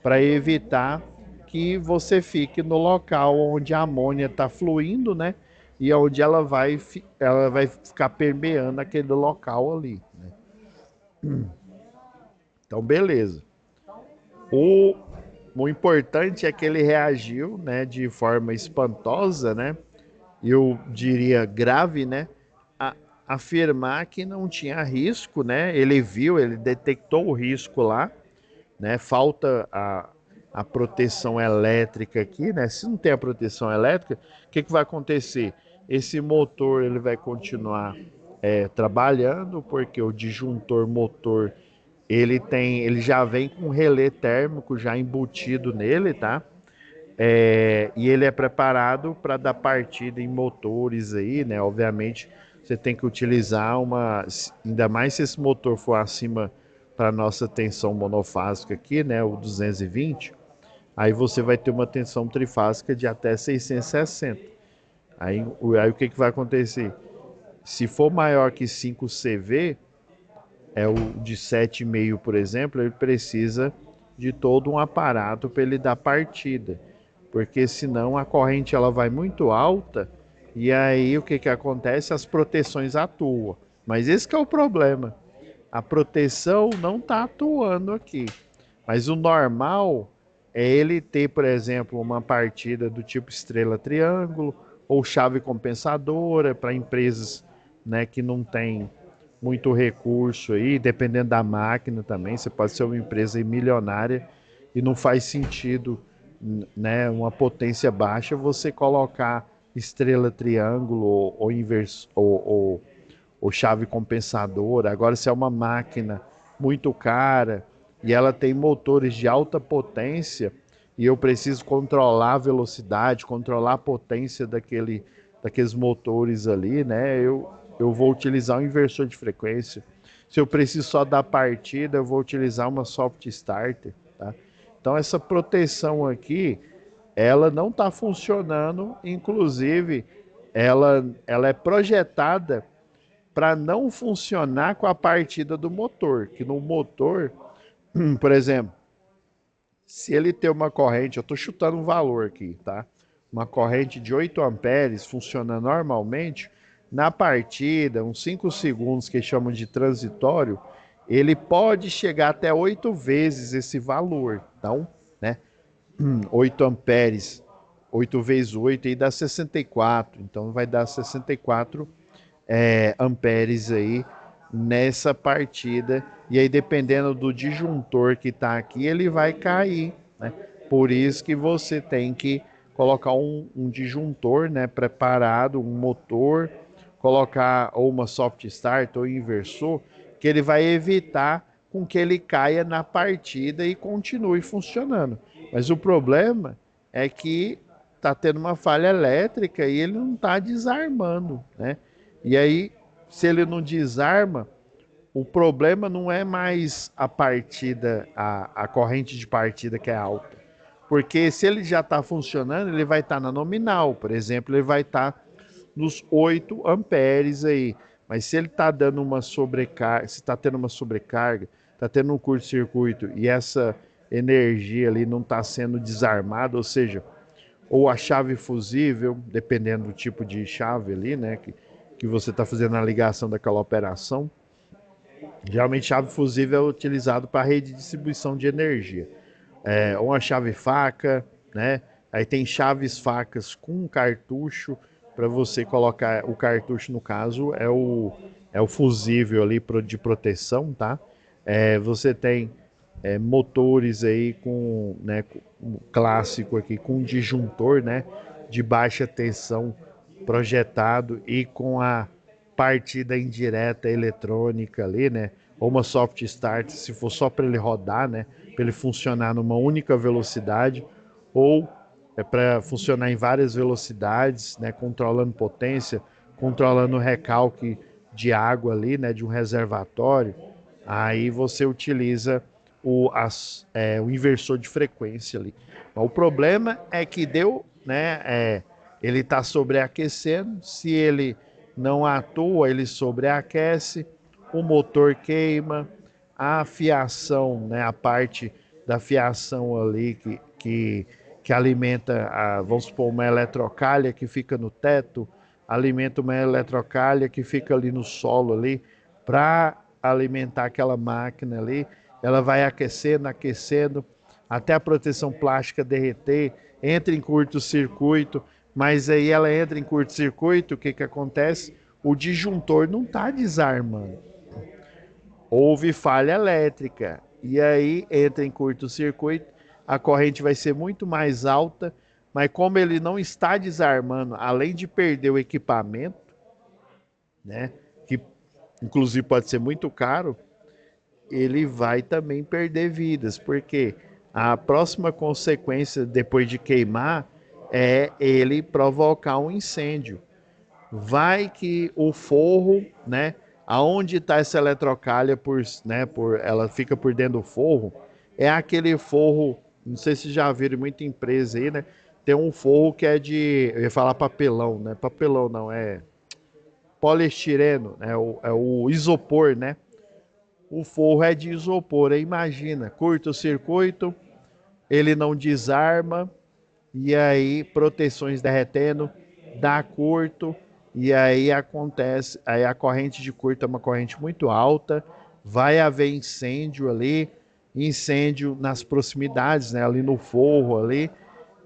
para evitar que você fique no local onde a amônia está fluindo, né? E onde ela vai ficar permeando aquele local ali, né? Então, beleza. O, o importante é que ele reagiu, né, de forma espantosa, né? Eu diria grave, né? A, afirmar que não tinha risco, né? Ele viu, ele detectou o risco lá, né? Falta a proteção elétrica aqui, né? Se não tem a proteção elétrica, o que vai acontecer? Esse motor ele vai continuar trabalhando, porque o disjuntor motor ele já vem com relé térmico já embutido nele, tá? E ele é preparado para dar partida em motores aí, né? Obviamente você tem que utilizar ainda mais se esse motor for acima para nossa tensão monofásica aqui, né? O 220, aí você vai ter uma tensão trifásica de até 660. Aí o que vai acontecer? Se for maior que 5 CV, o de 7,5, por exemplo, ele precisa de todo um aparato para ele dar partida, porque senão a corrente ela vai muito alta e aí o que acontece? As proteções atuam. Mas esse que é o problema. A proteção não está atuando aqui. Mas o normal é ele ter, por exemplo, uma partida do tipo estrela triângulo ou chave compensadora para empresas, né, que não tem muito recurso aí, dependendo da máquina também. Você pode ser uma empresa milionária e não faz sentido, né, uma potência baixa você colocar estrela triângulo ou chave compensadora. Agora, se é uma máquina muito cara e ela tem motores de alta potência e eu preciso controlar a velocidade, controlar a potência daqueles motores ali, né? Eu vou utilizar um inversor de frequência. Se eu preciso só dar partida, eu vou utilizar uma soft starter, tá? Então essa proteção aqui, ela não está funcionando, inclusive ela é projetada para não funcionar com a partida do motor, que no motor, por exemplo, se ele tem uma corrente, eu estou chutando um valor aqui, tá? Uma corrente de 8 amperes funciona normalmente, na partida, uns 5 segundos que chamam de transitório, ele pode chegar até 8 vezes esse valor. Então, né? 8 amperes, 8 vezes 8 aí dá 64. Então vai dar 64 amperes aí nessa partida. E aí, dependendo do disjuntor que está aqui, ele vai cair, né? Por isso que você tem que colocar um disjuntor, né, preparado, um motor, colocar ou uma soft start ou inversor, que ele vai evitar com que ele caia na partida e continue funcionando. Mas o problema é que está tendo uma falha elétrica e ele não está desarmando, né? E aí, se ele não desarma, o problema não é mais a partida, a corrente de partida que é alta. Porque se ele já está funcionando, ele vai estar na nominal. Por exemplo, ele vai estar nos 8 amperes aí. Mas se ele está dando uma sobrecarga, se está tendo uma sobrecarga, está tendo um curto-circuito e essa energia ali não está sendo desarmada, ou seja, ou a chave fusível, dependendo do tipo de chave ali, né, que você está fazendo a ligação daquela operação. Geralmente chave fusível é utilizado para rede de distribuição de energia. Ou uma chave faca, né? Aí tem chaves facas com cartucho para você colocar o cartucho, no caso, é o fusível ali de proteção, tá? Você tem motores aí com, né, um clássico aqui com disjuntor, né, de baixa tensão projetado e com a partida indireta eletrônica ali, né, ou uma soft start, se for só para ele rodar, né, para ele funcionar numa única velocidade, ou para funcionar em várias velocidades, né, controlando potência, controlando o recalque de água ali, né, de um reservatório. Aí você utiliza o inversor de frequência ali. Mas o problema é que deu, né? Ele está sobreaquecendo. Se ele não atua, ele sobreaquece, o motor queima, a fiação, né? A parte da fiação ali que alimenta, vamos supor, uma eletrocalha que fica no teto, alimenta uma eletrocalha que fica ali no solo ali, para alimentar aquela máquina ali, ela vai aquecendo, aquecendo, até a proteção plástica derreter, entra em curto-circuito, mas aí ela entra em curto-circuito, o que que acontece? O disjuntor não está desarmando. Houve falha elétrica, e aí entra em curto-circuito, a corrente vai ser muito mais alta, mas como ele não está desarmando, além de perder o equipamento, né, que inclusive pode ser muito caro, ele vai também perder vidas, porque a próxima consequência depois de queimar é ele provocar um incêndio. Vai que o forro, né, aonde está essa eletrocalha ela fica por dentro do forro, é aquele forro, não sei se já viram muita empresa aí, né? Tem um forro que é eu ia falar papelão, né? Papelão não, é poliestireno, né? É o isopor, né? O forro é de isopor, aí imagina, curto-circuito, ele não desarma, e aí proteções derretendo, dá curto, e aí acontece, aí a corrente de curto é uma corrente muito alta, vai haver incêndio ali, incêndio nas proximidades, né, ali no forro ali,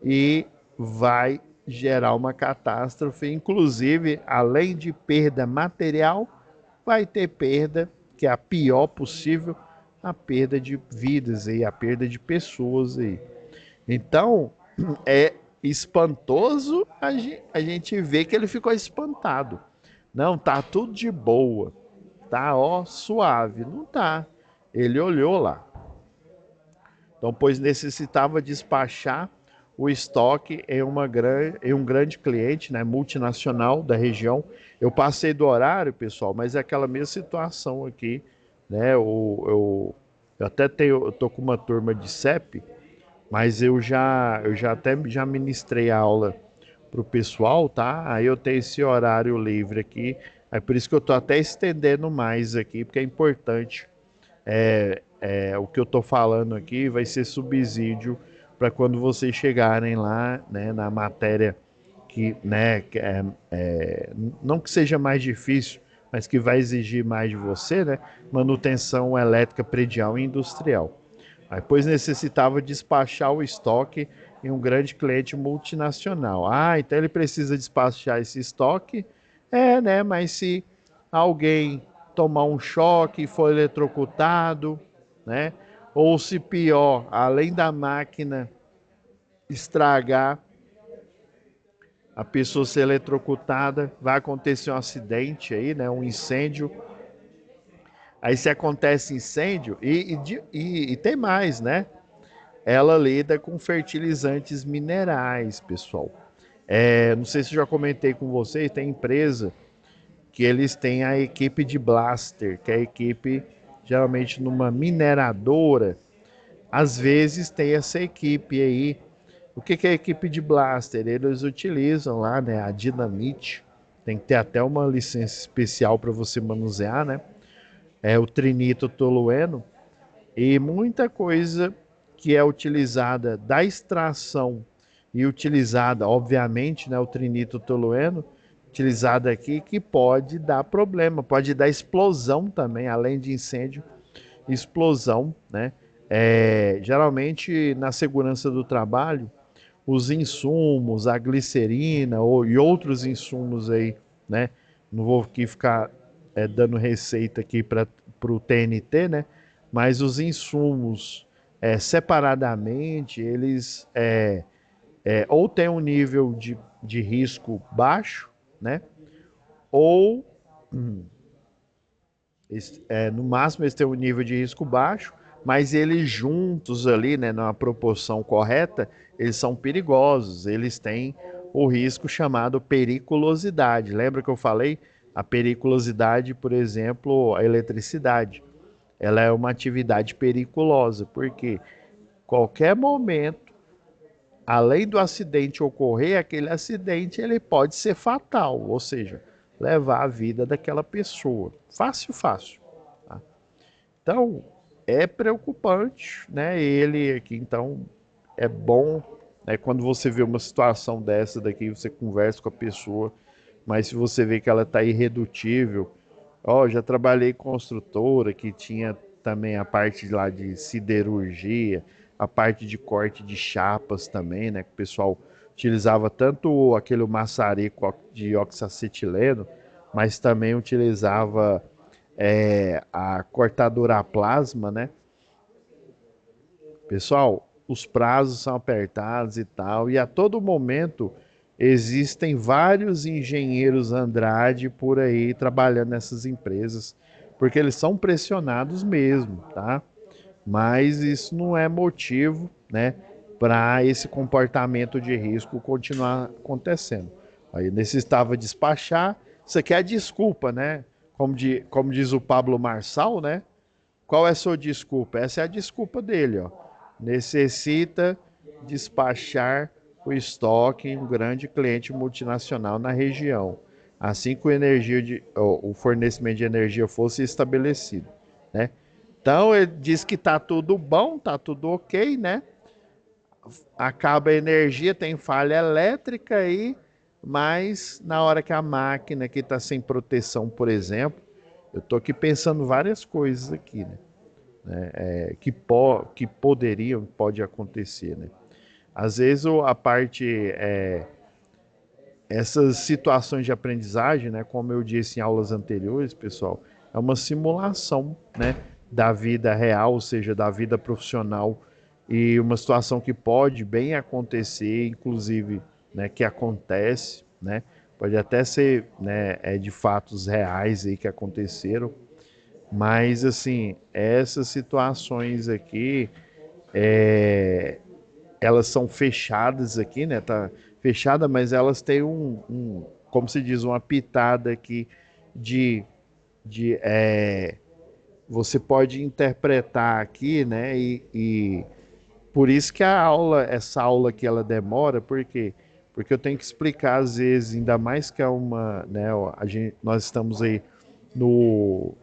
e vai gerar uma catástrofe, inclusive, além de perda material, vai ter perda, que é a pior possível, a perda de vidas aí, a perda de pessoas aí. Então, é espantoso a gente ver que ele ficou espantado. Não, tá tudo de boa. Tá, ó, suave. Não tá. Ele olhou lá. Então, pois necessitava despachar o estoque em um grande cliente, né, multinacional da região. Eu passei do horário, pessoal, mas é aquela mesma situação aqui, né? Eu até eu tô com uma turma de CEP, mas eu já até já ministrei a aula pro pessoal, tá? Aí eu tenho esse horário livre aqui. É por isso que eu tô até estendendo mais aqui, porque é importante. O que eu tô falando aqui vai ser subsídio para quando vocês chegarem lá, né, na matéria que, né, não que seja mais difícil, mas que vai exigir mais de você, né? Manutenção elétrica predial e industrial. Aí, pois necessitava despachar o estoque em um grande cliente multinacional. Ah, então ele precisa despachar esse estoque? É, né? Mas se alguém tomar um choque e for eletrocutado, né? Ou se pior, além da máquina estragar, a pessoa ser eletrocutada, vai acontecer um acidente aí, né? Um incêndio. Aí se acontece incêndio, e tem mais, né? Ela lida com fertilizantes minerais, pessoal. Não sei se eu já comentei com vocês, tem empresa que eles têm a equipe de blaster, que é a equipe geralmente numa mineradora. Às vezes tem essa equipe aí. O que é a equipe de blaster? Eles utilizam lá, né, a dinamite, tem que ter até uma licença especial para você manusear, né? É o trinito-tolueno e muita coisa que é utilizada da extração e utilizada, obviamente, né, o trinito-tolueno, utilizado aqui, que pode dar problema, pode dar explosão também, além de incêndio, explosão, né? Geralmente na segurança do trabalho, os insumos, a glicerina e outros insumos aí, né? Não vou aqui ficar dando receita aqui para o TNT, né? Mas os insumos separadamente, eles ou têm um nível de risco baixo, né? Ou no máximo eles têm um nível de risco baixo, mas eles juntos ali, né, numa proporção correta, eles são perigosos, eles têm o risco chamado periculosidade. Lembra que eu falei? A periculosidade, por exemplo, a eletricidade, ela é uma atividade periculosa, porque qualquer momento, além do acidente ocorrer, aquele acidente ele pode ser fatal, ou seja, levar a vida daquela pessoa. Fácil, fácil. Tá? Então, é preocupante, né? Ele aqui, então, é bom, né? Quando você vê uma situação dessa daqui, você conversa com a pessoa, mas se você vê que ela está irredutível, ó, já trabalhei com construtora que tinha também a parte lá de siderurgia, a parte de corte de chapas também, né? Que o pessoal utilizava tanto aquele maçarico de oxacetileno, mas também utilizava a cortadora a plasma, né? Pessoal, os prazos são apertados e tal, e a todo momento existem vários engenheiros Andrade por aí trabalhando nessas empresas, porque eles são pressionados mesmo, tá? Mas isso não é motivo, né, para esse comportamento de risco continuar acontecendo. Aí necessitava despachar, isso aqui é a desculpa, né? Como diz o Pablo Marçal, né? Qual é a sua desculpa? Essa é a desculpa dele, ó. Necessita despachar o estoque em um grande cliente multinacional na região, assim que o fornecimento de energia fosse estabelecido, né? Então ele diz que tá tudo bom, tá tudo ok, né? Acaba a energia, tem falha elétrica aí, mas na hora que a máquina que está sem proteção, por exemplo, eu estou aqui pensando várias coisas aqui, né? Que poderiam, pode acontecer, né? Às vezes a parte, essas situações de aprendizagem, né, como eu disse em aulas anteriores, pessoal, é uma simulação, né, da vida real, ou seja, da vida profissional e uma situação que pode bem acontecer, inclusive, né, que acontece, né, pode até ser, né, de fatos reais aí que aconteceram, mas assim, essas situações aqui, elas são fechadas aqui, né? Tá fechada, mas elas têm como se diz, uma pitada aqui de, de você pode interpretar aqui, né? E por isso que essa aula aqui ela demora, porque eu tenho que explicar às vezes, ainda mais que é uma, né? Nós estamos aí no,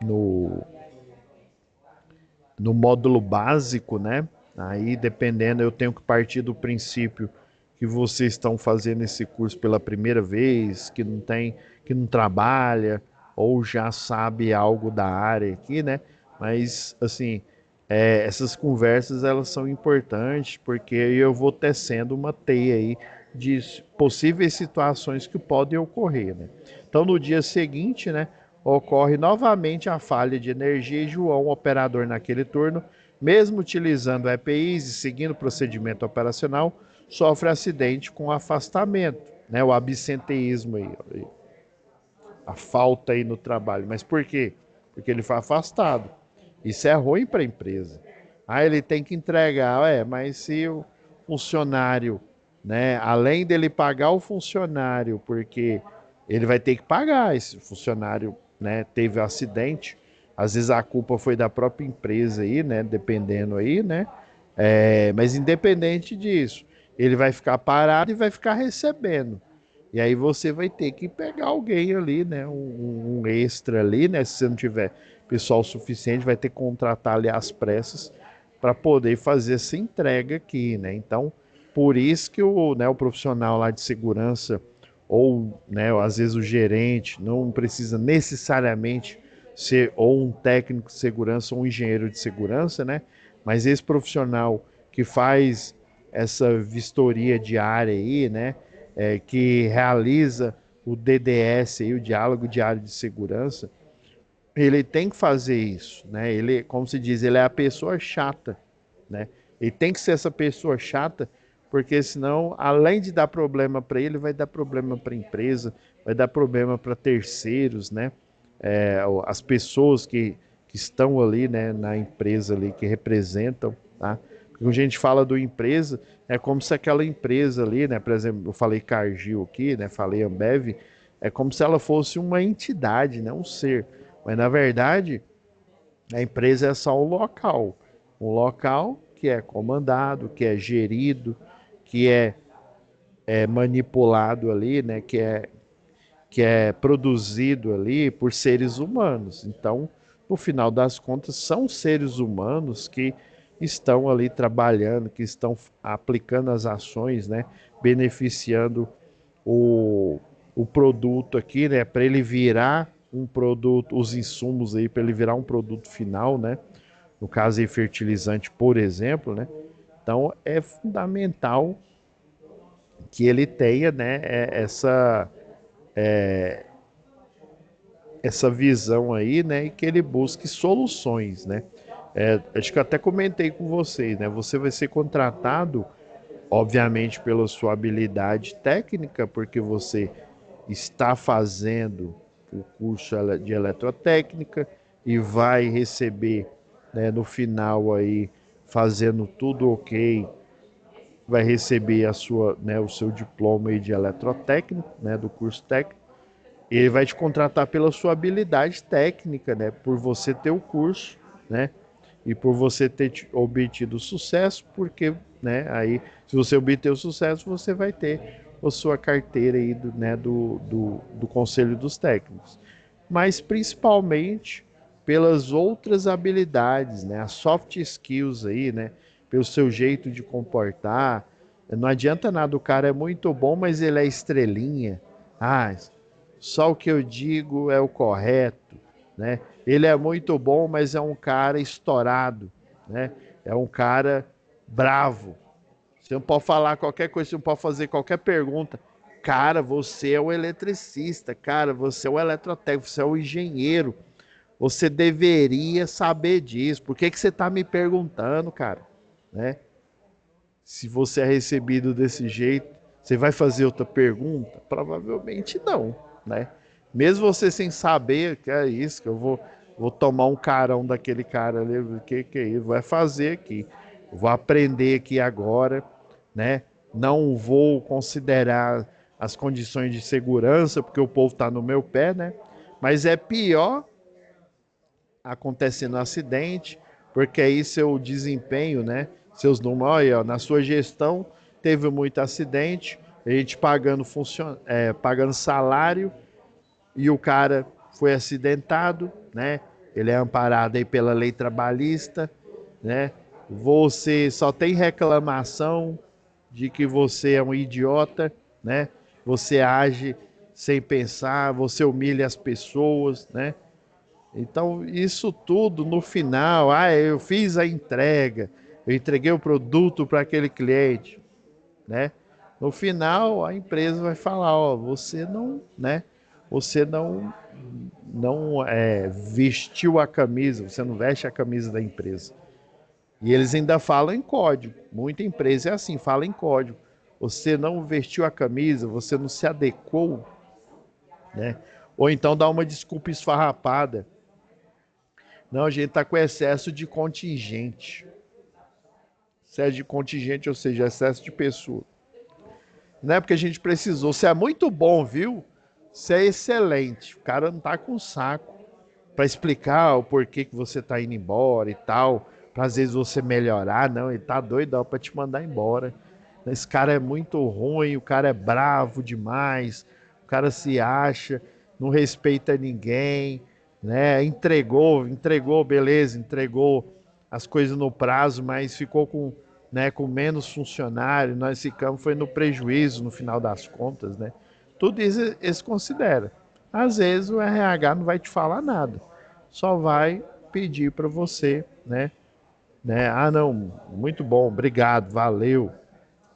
no no módulo básico, né? Aí, dependendo, eu tenho que partir do princípio que vocês estão fazendo esse curso pela primeira vez, que não trabalha ou já sabe algo da área aqui, né? Mas, assim, essas conversas elas são importantes porque eu vou tecendo uma teia aí de possíveis situações que podem ocorrer, né? Então, no dia seguinte, né? Ocorre novamente a falha de energia e João, operador naquele turno, mesmo utilizando EPIs e seguindo o procedimento operacional, sofre acidente com afastamento, né? O absenteísmo aí, a falta aí no trabalho. Mas por quê? Porque ele foi afastado. Isso é ruim para a empresa. Ah, ele tem que entregar, mas se o funcionário, né, além dele pagar o funcionário, porque ele vai ter que pagar esse funcionário, né, teve um acidente, às vezes a culpa foi da própria empresa aí, né, dependendo aí, né, mas independente disso, ele vai ficar parado e vai ficar recebendo. E aí você vai ter que pegar alguém ali, né? Um extra ali, né? Se você não tiver pessoal suficiente, vai ter que contratar ali às pressas para poder fazer essa entrega aqui, né? Então, por isso que o profissional lá de segurança ou, né, às vezes o gerente não precisa necessariamente ser ou um técnico de segurança ou um engenheiro de segurança, né? Mas esse profissional que faz essa vistoria diária aí, né? Que realiza o DDS, aí, o Diálogo Diário de Segurança, ele tem que fazer isso, né? Ele, como se diz, ele é a pessoa chata, né? Ele tem que ser essa pessoa chata, porque senão, além de dar problema para ele, vai dar problema para a empresa, vai dar problema para terceiros, né? As pessoas que estão ali, né, na empresa ali, que representam, tá? Quando a gente fala do empresa, é como se aquela empresa ali, né, por exemplo, eu falei Cargill aqui, né, falei Ambev, é como se ela fosse uma entidade, né, um ser. Mas na verdade, a empresa é só um local que é comandado, que é gerido, que é manipulado ali, né, que é produzido ali por seres humanos. Então, no final das contas, são seres humanos que estão ali trabalhando, que estão aplicando as ações, né, beneficiando o, o produto aqui, né, para ele virar um produto, os insumos aí, para ele virar um produto final, né, no caso aí fertilizante, por exemplo, né. Então, é fundamental que ele tenha, né, essa visão aí, né, e que ele busque soluções, né. Acho que eu até comentei com vocês, né, você vai ser contratado, obviamente, pela sua habilidade técnica, porque você está fazendo o curso de eletrotécnica e vai receber, né, no final aí, fazendo tudo ok, vai receber a sua, né, o seu diploma aí de eletrotécnico, né, do curso técnico. Ele vai te contratar pela sua habilidade técnica, né? Por você ter o curso, né? E por você ter obtido sucesso, porque, né? Aí, se você obter o sucesso, você vai ter a sua carteira aí do Conselho dos Técnicos. Mas principalmente pelas outras habilidades, né? As soft skills aí, né? Pelo seu jeito de comportar. Não adianta nada, o cara é muito bom, mas ele é estrelinha. Ah, só o que eu digo é o correto, né? Ele é muito bom, mas é um cara estourado, né? É um cara bravo. Você não pode falar qualquer coisa, você não pode fazer qualquer pergunta. Cara, você é o eletricista, cara, você é o eletrotécnico, você é o engenheiro. Você deveria saber disso. Por que que você está me perguntando, cara? Né? Se você é recebido desse jeito, você vai fazer outra pergunta? Provavelmente não, né? Mesmo você sem saber que é isso, que vou tomar um carão daquele cara ali, o que é isso? Vai fazer aqui. Vou aprender aqui agora, né? Não vou considerar as condições de segurança, porque o povo está no meu pé, né? Mas é pior acontecendo um acidente, porque aí seu desempenho, né? Seus números, olha, ó, na sua gestão teve muito acidente, a gente pagando salário e o cara foi acidentado, né? Ele é amparado aí pela lei trabalhista, né? Você só tem reclamação de que você é um idiota, né? Você age sem pensar, você humilha as pessoas, né? Então, isso tudo no final, eu fiz a entrega, eu entreguei o produto para aquele cliente, né? No final, a empresa vai falar, ó, você não, né? Você não vestiu a camisa, você não veste a camisa da empresa. E eles ainda falam em código. Muita empresa é assim, fala em código. Você não vestiu a camisa, você não se adequou, né? Ou então dá uma desculpa esfarrapada. Não, a gente está com excesso de contingente. Excesso de contingente, ou seja, excesso de pessoa. Não é porque a gente precisou. Você é muito bom, viu? Você é excelente. O cara não tá com saco para explicar o porquê que você tá indo embora e tal. Para às vezes você melhorar. Não, ele tá doidão para te mandar embora. esse cara é muito ruim, o cara é bravo demais, o cara se acha, não respeita ninguém, né? Entregou, beleza, entregou as coisas no prazo, mas ficou com, né, com menos funcionário, nós ficamos foi no prejuízo no final das contas, né? Tudo isso eles consideram. Às vezes o RH não vai te falar nada, só vai pedir para você, né? Ah, não, muito bom, obrigado, valeu.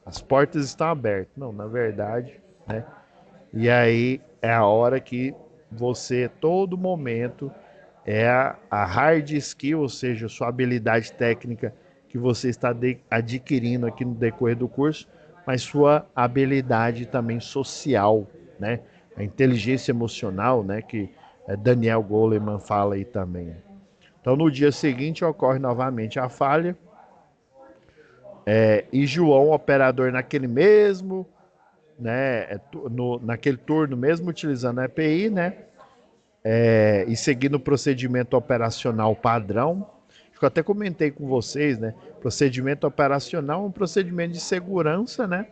As portas estão abertas. Não, na verdade, né? E aí é a hora que você, todo momento, a hard skill, ou seja, sua habilidade técnica que você está adquirindo aqui no decorrer do curso, mas sua habilidade também social, né? A inteligência emocional, né? Que Daniel Goleman fala aí também. Então, no dia seguinte, ocorre novamente a falha. E João, operador naquele mesmo, né, naquele turno, mesmo utilizando a EPI, né, e seguindo o procedimento operacional padrão. Acho que eu até comentei com vocês, né? Procedimento operacional é um procedimento de segurança, né?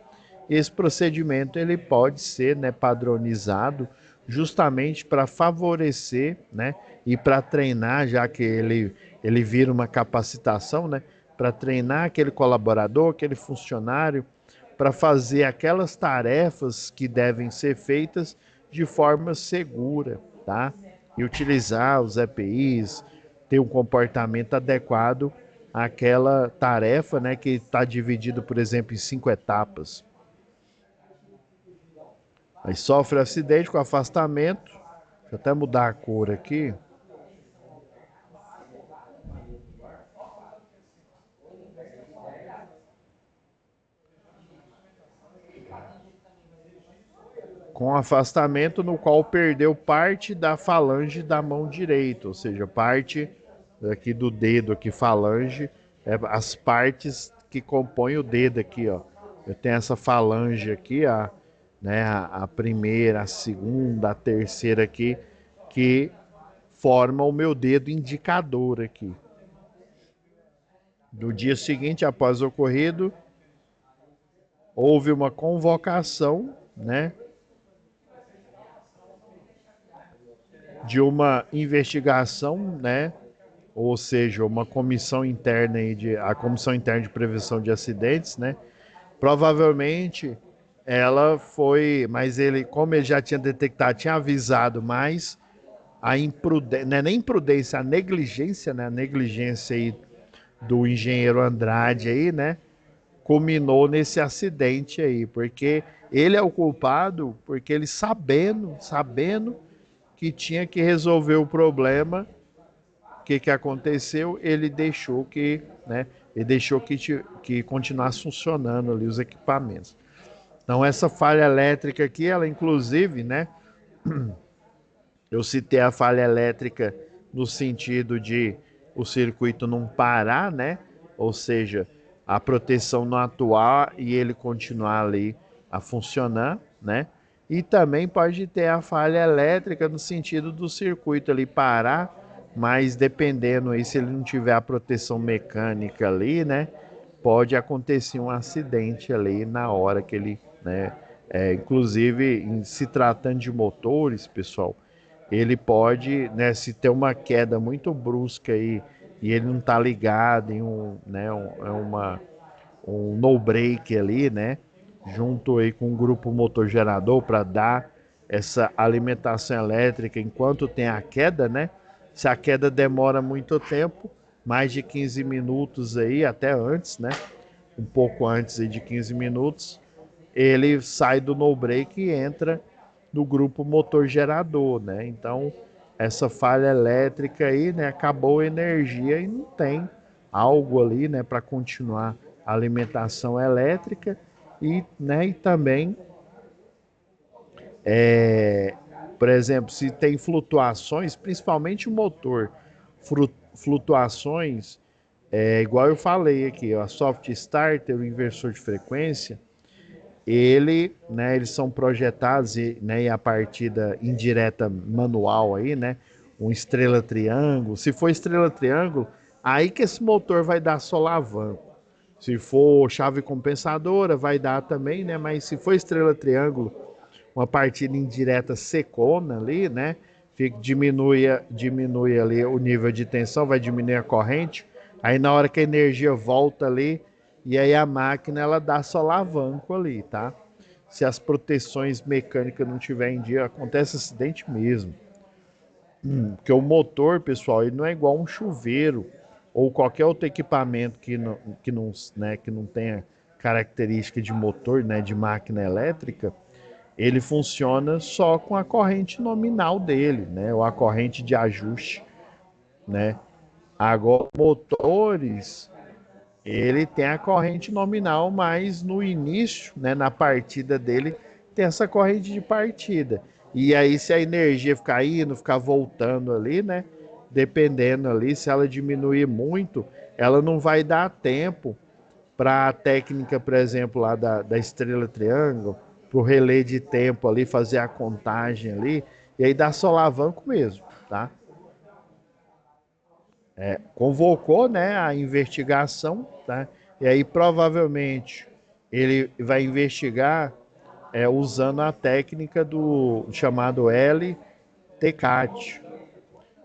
E esse procedimento ele pode ser, né, padronizado justamente para favorecer, né, e para treinar, já que ele vira uma capacitação, né, para treinar aquele colaborador, aquele funcionário para fazer aquelas tarefas que devem ser feitas de forma segura, tá? E utilizar os EPIs, ter um comportamento adequado àquela tarefa, né, que está dividido, por exemplo, em 5 etapas. Aí sofre acidente com afastamento. Deixa eu até mudar a cor aqui. Com afastamento no qual perdeu parte da falange da mão direita, ou seja, parte aqui do dedo aqui falange, as partes que compõem o dedo aqui, ó. Eu tenho essa falange aqui, a primeira, a segunda, a terceira aqui, que forma o meu dedo indicador aqui. No dia seguinte, após o ocorrido, houve uma convocação, né, de uma investigação, né, ou seja, uma comissão interna aí a comissão interna de prevenção de acidentes, né? Provavelmente ela foi, mas ele, como ele já tinha detectado, tinha avisado, mas a imprudência, não é nem imprudência, a negligência, né? A negligência aí do engenheiro Andrade aí, né? Culminou nesse acidente aí, porque ele é o culpado, porque ele sabendo que tinha que resolver o problema, o que aconteceu? Ele deixou que, né? Ele deixou que continuasse funcionando ali os equipamentos. Então essa falha elétrica aqui, ela inclusive, né? Eu citei a falha elétrica no sentido de o circuito não parar, né? Ou seja, a proteção não atuar e ele continuar ali a funcionar, né? E também pode ter a falha elétrica no sentido do circuito ali parar, mas dependendo aí se ele não tiver a proteção mecânica ali, né? Pode acontecer um acidente ali na hora que ele, né? Inclusive, em se tratando de motores, pessoal, ele pode, né, se ter uma queda muito brusca aí e ele não está ligado em um no break ali, né, junto aí com um grupo motor gerador para dar essa alimentação elétrica enquanto tem a queda, né? Se a queda demora muito tempo, mais de 15 minutos aí, até antes, né? Um pouco antes aí de 15 minutos, ele sai do no break e entra no grupo motor gerador, né? Então, essa falha elétrica aí, né, acabou a energia e não tem algo ali, né, para continuar a alimentação elétrica e, né, e também, por exemplo, se tem flutuações, principalmente o motor, flutuações, igual eu falei aqui, ó, a soft starter, o inversor de frequência, eles são projetados né, e a partida indireta manual aí, né, um estrela triângulo. Se for estrela triângulo, aí que esse motor vai dar solavanco. Se for chave compensadora, vai dar também, né? Mas se for estrela triângulo, uma partida indireta secona ali, né? Diminui ali o nível de tensão, vai diminuir a corrente. Aí na hora que a energia volta ali, e aí a máquina ela dá solavanco ali, tá? Se as proteções mecânicas não tiverem em dia, acontece acidente mesmo. Porque o motor, pessoal, ele não é igual um chuveiro ou qualquer outro equipamento que não tenha característica de motor, né, de máquina elétrica. Ele funciona só com a corrente nominal dele, né, ou a corrente de ajuste, né. Agora, motores, ele tem a corrente nominal, mas no início, né, na partida dele, tem essa corrente de partida. E aí, se a energia ficar indo, ficar voltando ali, né, dependendo ali, se ela diminuir muito, ela não vai dar tempo para a técnica, por exemplo, lá da estrela triângulo, para o relé de tempo ali, fazer a contagem ali, e aí dá solavanco mesmo, tá? Convocou, né, a investigação, tá? E aí provavelmente ele vai investigar usando a técnica do chamado LTCAT,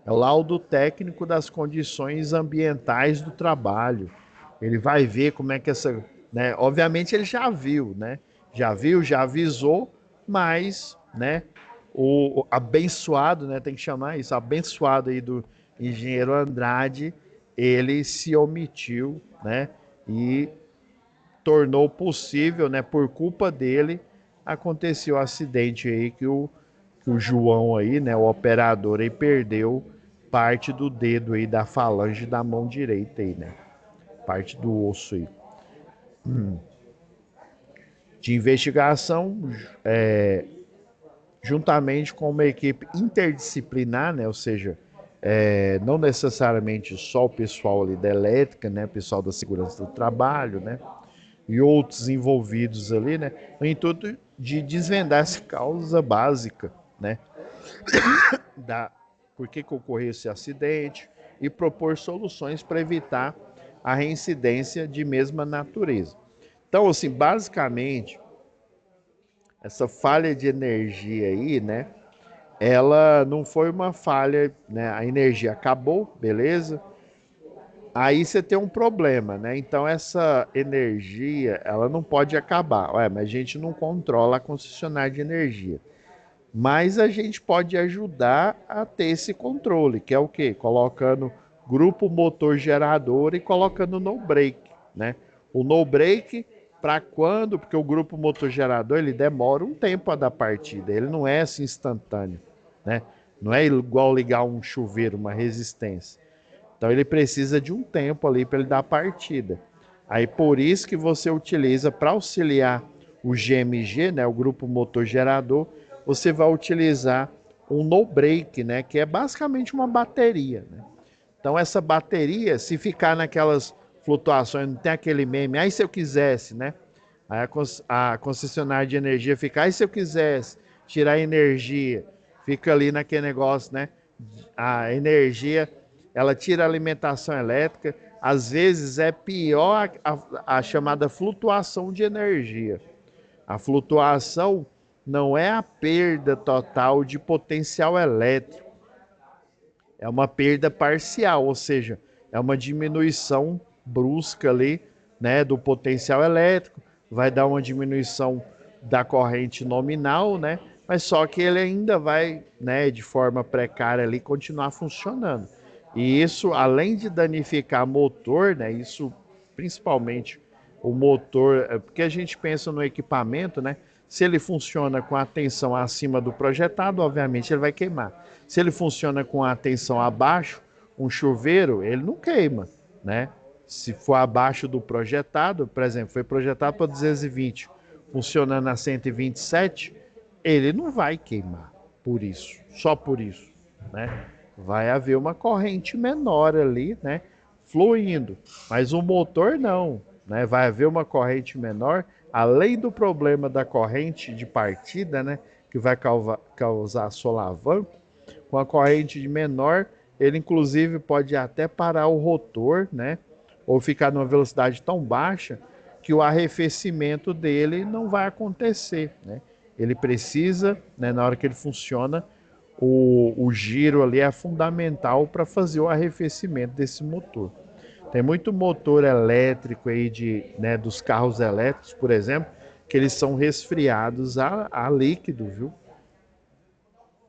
é o laudo técnico das condições ambientais do trabalho. Ele vai ver como é que essa, né? Obviamente ele já viu, né? Já viu, já avisou, mas, né? O abençoado, né? Tem que chamar isso, abençoado aí do engenheiro Andrade, ele se omitiu, né? E tornou possível, né? Por culpa dele, aconteceu o acidente aí que o João aí, né? O operador aí perdeu parte do dedo aí da falange da mão direita aí, né? Parte do osso aí. De investigação, juntamente com uma equipe interdisciplinar, né? Ou seja, não necessariamente só o pessoal ali da elétrica, né? Pessoal da segurança do trabalho, né? E outros envolvidos ali, né? No intuito de desvendar essa causa básica, né? Da por que ocorreu esse acidente e propor soluções para evitar a reincidência de mesma natureza. Então, assim, basicamente, essa falha de energia aí, né? Ela não foi uma falha, né? A energia acabou, beleza? Aí você tem um problema, né? Então essa energia, ela não pode acabar. Ué, mas a gente não controla a concessionária de energia. Mas a gente pode ajudar a ter esse controle, que é o quê? Colocando grupo motor gerador e colocando no break, né? O no break para quando? Porque o grupo motor gerador ele demora um tempo a dar partida, ele não é assim instantâneo, né? Não é igual ligar um chuveiro, uma resistência. Então ele precisa de um tempo ali para ele dar partida. Aí por isso que você utiliza para auxiliar o GMG, né, o grupo motor gerador, você vai utilizar um no break, né, que é basicamente uma bateria, né? Então essa bateria, se ficar naquelas flutuações, não tem aquele meme, aí se eu quisesse, né? Aí a concessionária de energia fica, aí se eu quisesse tirar energia, fica ali naquele negócio, né? A energia, ela tira a alimentação elétrica, às vezes é pior a chamada flutuação de energia. A flutuação não é a perda total de potencial elétrico, é uma perda parcial, ou seja, é uma diminuição brusca ali, né, do potencial elétrico, vai dar uma diminuição da corrente nominal, né, mas só que ele ainda vai, né, de forma precária ali continuar funcionando. E isso, além de danificar motor, né, isso principalmente o motor, porque a gente pensa no equipamento, né, se ele funciona com a tensão acima do projetado, obviamente ele vai queimar. Se ele funciona com a tensão abaixo, um chuveiro, ele não queima, né? Se for abaixo do projetado, por exemplo, foi projetado para 220, funcionando a 127, ele não vai queimar por isso, só por isso, né? Vai haver uma corrente menor ali, né? Fluindo, mas o motor não, né? Vai haver uma corrente menor, além do problema da corrente de partida, né? Que vai causar solavanco, com a corrente de menor, ele inclusive pode até parar o rotor, né? ou ficar numa velocidade tão baixa que o arrefecimento dele não vai acontecer, né? Ele precisa, né, na hora que ele funciona, o giro ali é fundamental para fazer o arrefecimento desse motor. Tem muito motor elétrico aí né, dos carros elétricos, por exemplo, que eles são resfriados a líquido, viu?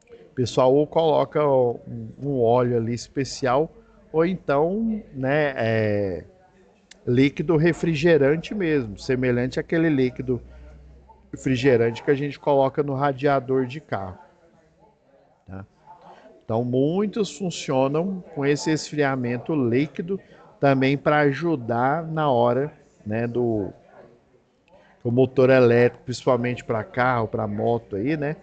O pessoal ou coloca um óleo ali especial, ou então, né, líquido refrigerante mesmo, semelhante àquele líquido refrigerante que a gente coloca no radiador de carro. Tá? Então, muitos funcionam com esse esfriamento líquido também para ajudar na hora, né, do o motor elétrico, principalmente para carro, para moto aí, né?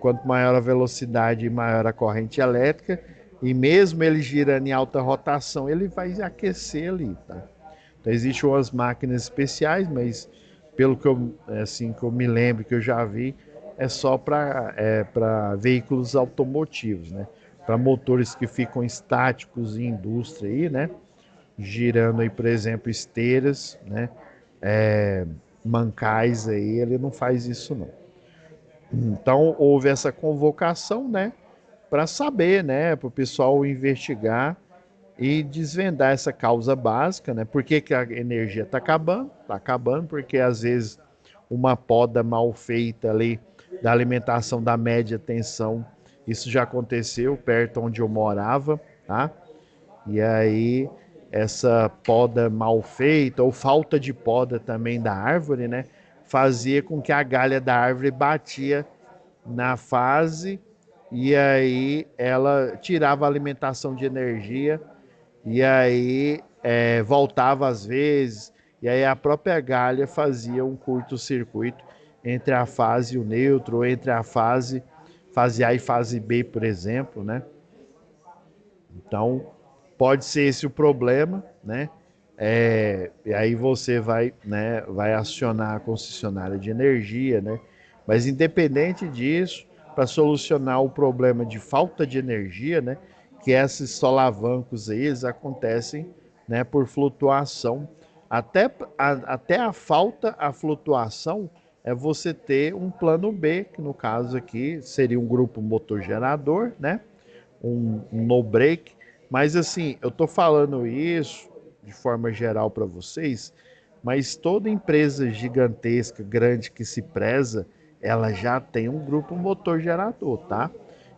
Quanto maior a velocidade, maior a corrente elétrica, e mesmo ele girando em alta rotação, ele vai aquecer ali, tá? Então, existem umas máquinas especiais, mas pelo que que eu me lembro, que eu já vi, é só para veículos automotivos, né? Para motores que ficam estáticos em indústria aí, né? Girando aí, por exemplo, esteiras, né? Mancais aí, ele não faz isso não. Então houve essa convocação, né? Para saber, né? Para o pessoal investigar e desvendar essa causa básica, né? Por que a energia está acabando? Está acabando porque às vezes uma poda mal feita ali da alimentação da média tensão, isso já aconteceu perto onde eu morava, tá? E aí essa poda mal feita ou falta de poda também da árvore, né? Fazia com que a galha da árvore batia na fase e aí ela tirava a alimentação de energia e aí voltava às vezes, e aí a própria galha fazia um curto-circuito entre a fase e o neutro, ou entre a fase A e fase B, por exemplo, né? Então, pode ser esse o problema, né? E aí você vai acionar a concessionária de energia, né? Mas independente disso, para solucionar o problema de falta de energia, né? Que esses solavancos aí, eles acontecem, né? Por flutuação. Até a flutuação, é você ter um plano B, que no caso aqui seria um grupo motor gerador, né? Um no break, mas assim, eu tô falando isso de forma geral para vocês, mas toda empresa gigantesca, grande que se preza, ela já tem um grupo motor gerador, tá?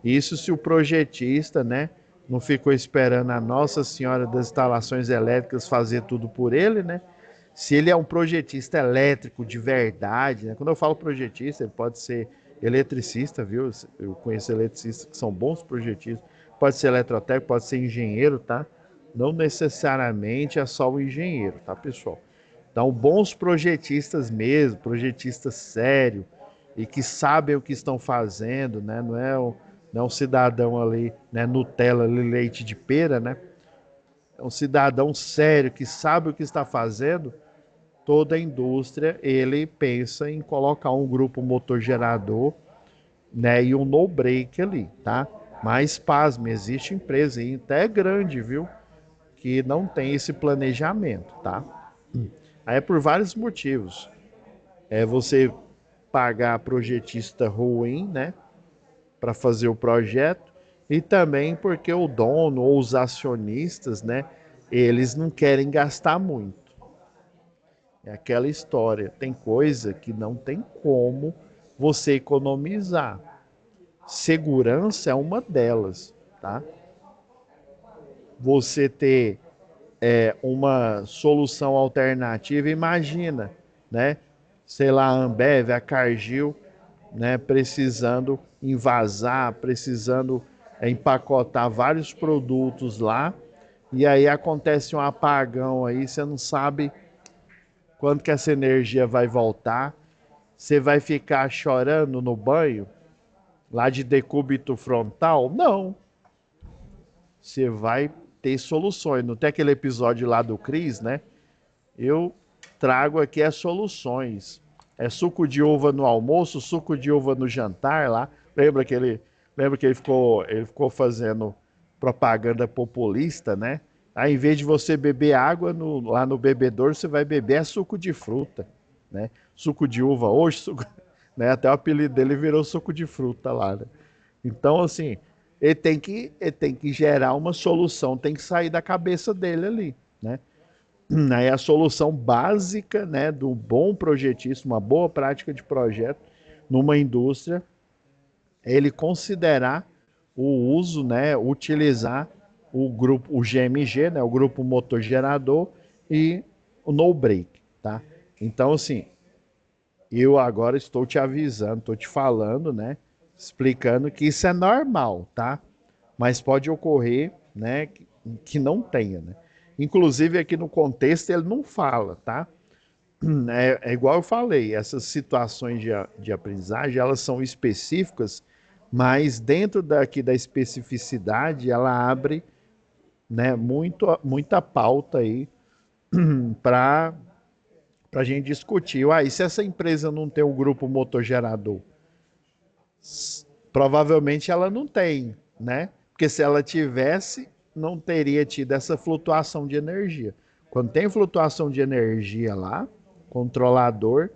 Isso se o projetista, né, não ficou esperando a Nossa Senhora das Instalações Elétricas fazer tudo por ele, né? Se ele é um projetista elétrico de verdade, né? Quando eu falo projetista, ele pode ser eletricista, viu? Eu conheço eletricistas que são bons projetistas, pode ser eletrotécnico, pode ser engenheiro, tá? Não necessariamente é só o engenheiro, tá, pessoal? Então, bons projetistas mesmo, projetistas sérios e que sabem o que estão fazendo, né? Não é um cidadão ali, né, Nutella, ali, leite de pera, né? É um cidadão sério que sabe o que está fazendo. Toda a indústria, ele pensa em colocar um grupo motor gerador, né, e um no break ali, tá? Mas pasme, existe empresa aí, até grande, viu, que não tem esse planejamento, tá? Aí é por vários motivos. É você pagar projetista ruim, né, para fazer o projeto, e também porque o dono ou os acionistas, né, eles não querem gastar muito. É aquela história, tem coisa que não tem como você economizar. Segurança é uma delas, tá? Você ter uma solução alternativa, imagina, né? Sei lá, a Ambev, a Cargill, né? Precisando invasar, precisando empacotar vários produtos lá, e aí acontece um apagão aí, você não sabe quando que essa energia vai voltar, você vai ficar chorando no banho, lá de decúbito frontal? Não. Você vai ter soluções. Não tem aquele episódio lá do Cris, né? Eu trago aqui as soluções. É suco de uva no almoço, suco de uva no jantar lá. Lembra que ele ficou fazendo propaganda populista, né? Aí, em vez de você beber água lá no bebedouro, você vai beber suco de fruta, né? Suco de uva hoje, suco, né? Até o apelido dele virou suco de fruta lá, né? Então, assim, ele tem que gerar uma solução, tem que sair da cabeça dele ali, né? Aí a solução básica, né, do bom projetista, uma boa prática de projeto numa indústria, é ele considerar o uso, né, utilizar o grupo, o GMG, né, o grupo motor gerador e o no break, tá? Então, assim, eu agora estou te avisando, estou te falando, né, explicando que isso é normal, tá? Mas pode ocorrer, né, que não tenha, né? Inclusive aqui no contexto ele não fala, tá? É igual eu falei, essas situações de aprendizagem, elas são específicas, mas dentro daqui da especificidade, ela abre, né, muita pauta aí para a gente discutir. E se essa empresa não tem o grupo motor gerador? Provavelmente ela não tem, né? Porque se ela tivesse, não teria tido essa flutuação de energia. Quando tem flutuação de energia lá, controlador,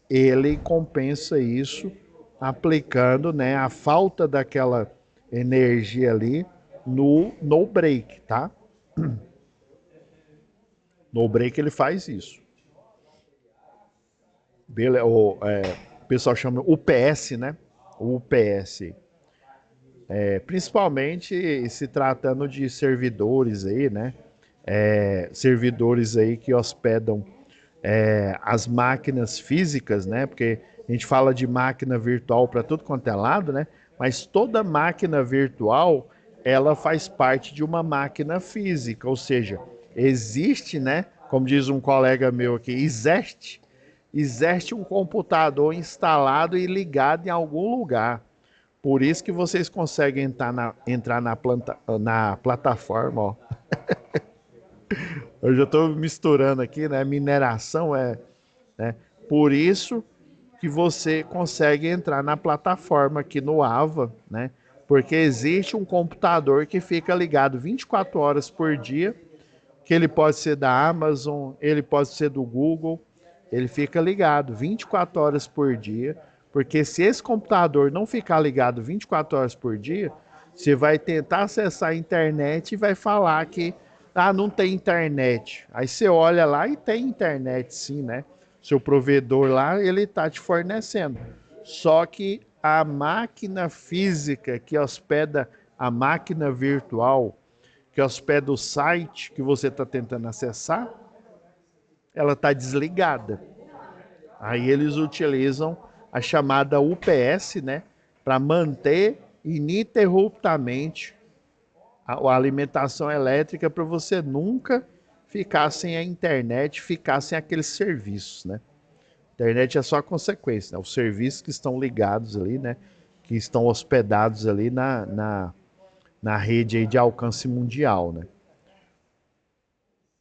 ele compensa isso aplicando, né, a falta daquela energia ali no break, tá? No break ele faz isso. O pessoal chama UPS, né? O UPS. Principalmente se tratando de servidores aí, né? Servidores aí que hospedam as máquinas físicas, né? Porque a gente fala de máquina virtual para tudo quanto é lado, né? Mas toda máquina virtual ela faz parte de uma máquina física, ou seja, existe, né? Como diz um colega meu aqui, existe um computador instalado e ligado em algum lugar. Por isso que vocês conseguem entrar na plataforma, ó. Eu já estou misturando aqui, né? Mineração né? Por isso que você consegue entrar na plataforma aqui no AVA, né? Porque existe um computador que fica ligado 24 horas por dia, que ele pode ser da Amazon, ele pode ser do Google, ele fica ligado 24 horas por dia, porque se esse computador não ficar ligado 24 horas por dia, você vai tentar acessar a internet e vai falar que não tem internet. Aí você olha lá e tem internet sim, né? Seu provedor lá, ele está te fornecendo. Só que a máquina física que hospeda a máquina virtual, que hospeda o site que você está tentando acessar, ela está desligada. Aí eles utilizam a chamada UPS, né, para manter ininterruptamente a alimentação elétrica para você nunca ficar sem a internet, ficar sem aqueles serviços, né? A internet é só a consequência, né? Os serviços que estão ligados ali, né, que estão hospedados ali na rede aí de alcance mundial, né?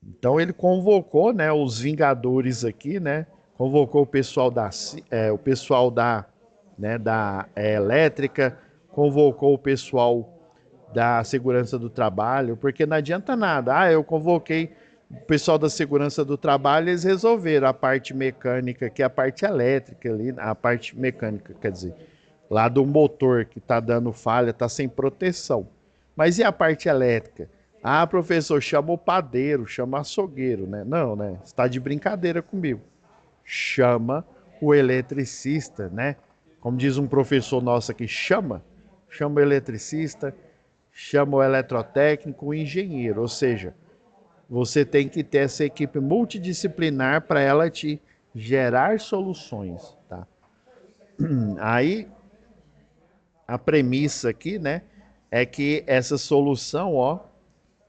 Então ele convocou, né, os Vingadores aqui, né? Convocou o pessoal da elétrica, convocou o pessoal da segurança do trabalho, porque não adianta nada. Eu convoquei o pessoal da segurança do trabalho, eles resolveram a parte mecânica, que é a parte elétrica ali, a parte mecânica, quer dizer, lá do motor que está dando falha, está sem proteção. Mas e a parte elétrica? Professor, chama o padeiro, chama o açougueiro, né? Não, né? Você está de brincadeira comigo. Chama o eletricista, né? Como diz um professor nosso aqui, chama o eletricista, chama o eletrotécnico, o engenheiro. Ou seja, você tem que ter essa equipe multidisciplinar para ela te gerar soluções, tá? Aí a premissa aqui, né, é que essa solução, ó,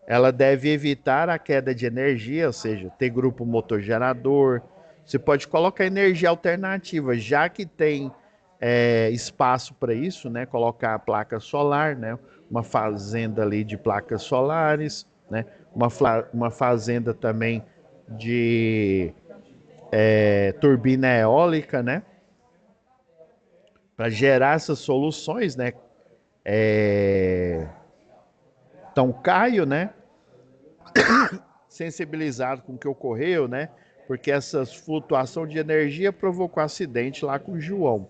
ela deve evitar a queda de energia, ou seja, ter grupo motor gerador. Você pode colocar energia alternativa, já que tem espaço para isso, né? Colocar a placa solar, né? Uma fazenda ali de placas solares, né? Uma fazenda também de turbina eólica, né? Para gerar essas soluções, né? Então, Caio, né? sensibilizado com o que ocorreu, né? Porque essa flutuação de energia provocou acidente lá com o João.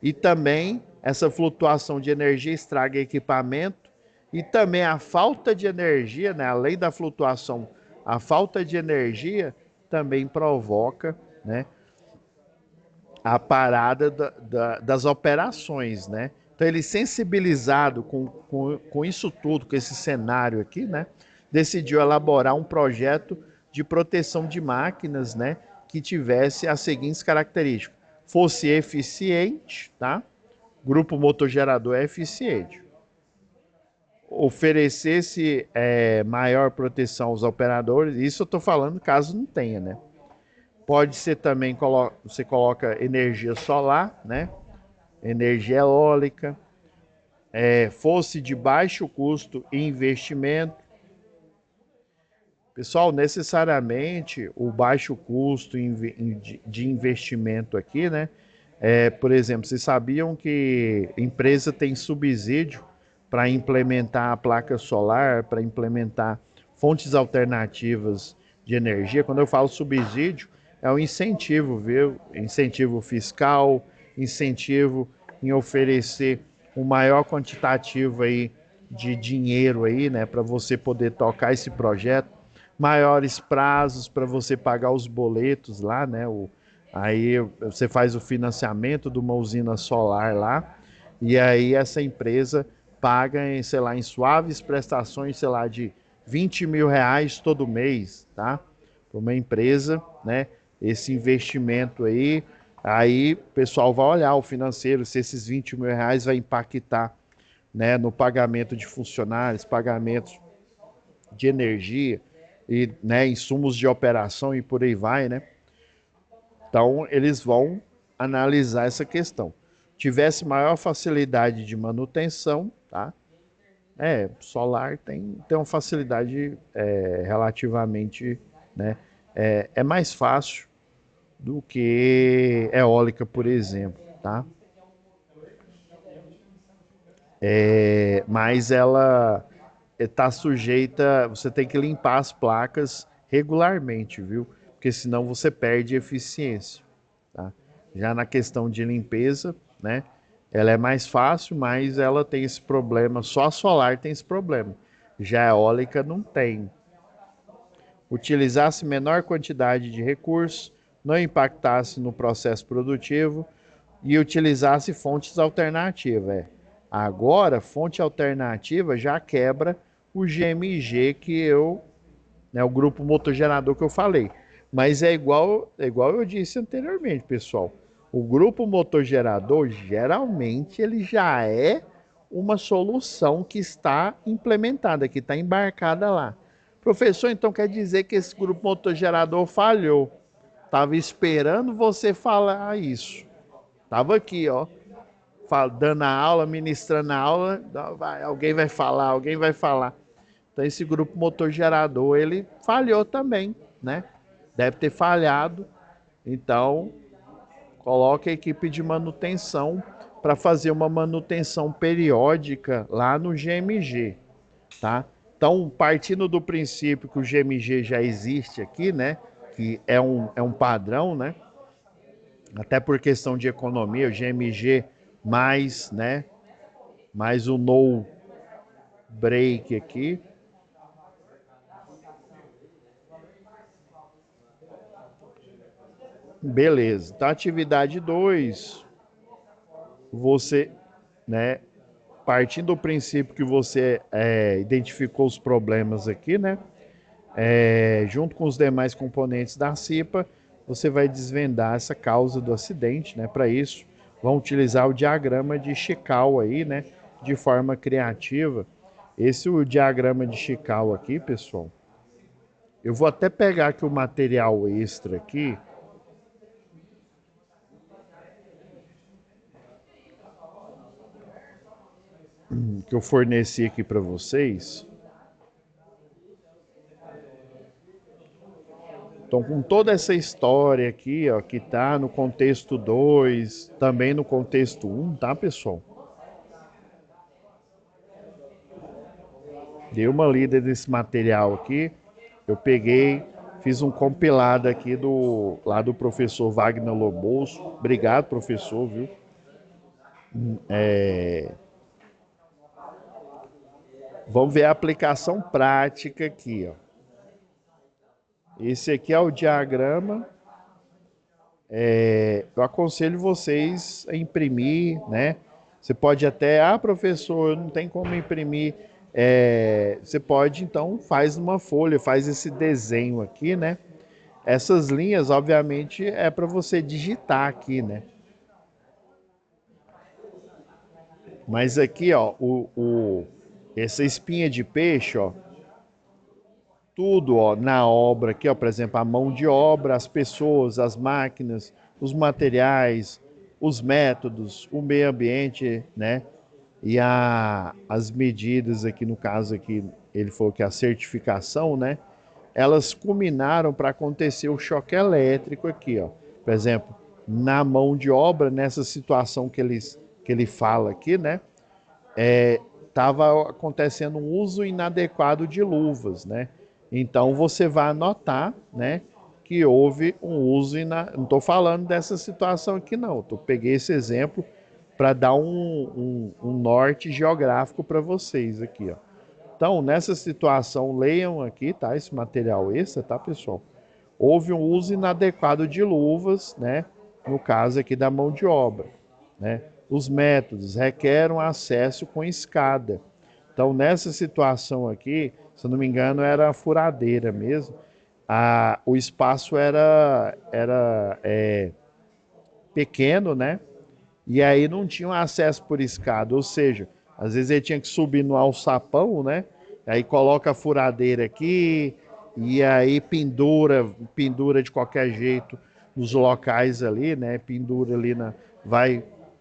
E também essa flutuação de energia estraga equipamento e também a falta de energia, né? Além da flutuação, a falta de energia também provoca, né? A parada das operações, né? Então ele sensibilizado com isso tudo, com esse cenário aqui, né? Decidiu elaborar um projeto de proteção de máquinas, né? Que tivesse as seguintes características: fosse eficiente, tá? Grupo motogerador é eficiente. Oferecesse maior proteção aos operadores, isso eu estou falando caso não tenha, né? Pode ser também, você coloca energia solar, né? Energia eólica, fosse de baixo custo e investimento. Pessoal, necessariamente o baixo custo de investimento aqui, né? Por exemplo, vocês sabiam que empresa tem subsídio para implementar a placa solar, para implementar fontes alternativas de energia? Quando eu falo subsídio, é um incentivo, viu? Incentivo fiscal, incentivo em oferecer um maior quantitativo aí de dinheiro aí, né, para você poder tocar esse projeto, maiores prazos para você pagar os boletos lá, né? Aí você faz o financiamento de uma usina solar lá, e aí essa empresa paga em, sei lá, em suaves prestações, sei lá, de R$ 20.000 todo mês, tá? Para uma empresa, né? Esse investimento aí o pessoal vai olhar o financeiro, se esses R$ 20.000 vai impactar, né, no pagamento de funcionários, pagamentos de energia e, né, insumos de operação e por aí vai, né? Então eles vão analisar essa questão. Tivesse maior facilidade de manutenção, tá? Solar tem uma facilidade relativamente, né? É mais fácil do que eólica, por exemplo, tá? Mas ela está sujeita, você tem que limpar as placas regularmente, viu? Porque senão você perde eficiência, tá? Já na questão de limpeza, né? Ela é mais fácil, mas ela tem esse problema, só a solar tem esse problema. Já a eólica não tem. Utilizasse menor quantidade de recursos, não impactasse no processo produtivo e utilizasse fontes alternativas. Agora, fonte alternativa já quebra o GMG né, o grupo motogerador que eu falei. Mas é igual eu disse anteriormente, pessoal. O grupo motogerador, geralmente, ele já é uma solução que está implementada, que está embarcada lá. Professor, então quer dizer que esse grupo motogerador falhou. Estava esperando você falar isso. Estava aqui, ó, dando a aula, ministrando a aula, alguém vai falar, alguém vai falar. Então esse grupo motor gerador, ele falhou também, né? Deve ter falhado. Então, coloque a equipe de manutenção para fazer uma manutenção periódica lá no GMG, tá? Então, partindo do princípio que o GMG já existe aqui, né? Que é um padrão, né? Até por questão de economia, o GMG mais, né? Mais o no break aqui. Beleza. Então, atividade 2, você, né? Partindo do princípio que você identificou os problemas aqui, né? Junto com os demais componentes da CIPA, você vai desvendar essa causa do acidente, né? Para isso, vão utilizar o diagrama de Chicago aí, né? De forma criativa. Esse o diagrama de Chicago aqui, pessoal. Eu vou até pegar aqui o material extra aqui. Que eu forneci aqui para vocês. Então, com toda essa história aqui, ó, que tá no contexto 2, também no contexto 1, tá, pessoal? Dei uma lida desse material aqui. eu peguei, fiz um compilado aqui lá do professor Wagner Lobosso. Obrigado, professor, viu? Vamos ver a aplicação prática aqui, ó. Esse aqui é o diagrama. Eu aconselho vocês a imprimir, né? Você pode até, professor, não tem como imprimir. Você pode, então, faz numa folha, faz esse desenho aqui, né? Essas linhas, obviamente, é para você digitar aqui, né? Mas aqui, ó, essa espinha de peixe, ó, tudo, ó, na obra aqui, ó, por exemplo, a mão de obra, as pessoas, as máquinas, os materiais, os métodos, o meio ambiente, né? E as medidas aqui, no caso aqui, ele falou que a certificação, né? Elas culminaram para acontecer o choque elétrico aqui, ó. Por exemplo, na mão de obra, nessa situação que ele fala aqui, né? Estava acontecendo um uso inadequado de luvas, né? Então você vai anotar, né, que houve um uso não estou falando dessa situação aqui não. Eu peguei esse exemplo para dar um norte geográfico para vocês aqui, ó. Então, nessa situação, leiam aqui, tá? Esse material extra, tá, pessoal? Houve um uso inadequado de luvas, né? No caso aqui da mão de obra, né? Os métodos requerem acesso com escada. Então, nessa situação aqui, se eu não me engano, era a furadeira mesmo. O espaço era pequeno, né? E aí não tinha acesso por escada, ou seja, às vezes ele tinha que subir no alçapão, né? Aí coloca a furadeira aqui e aí pendura de qualquer jeito nos locais ali, né? Pendura ali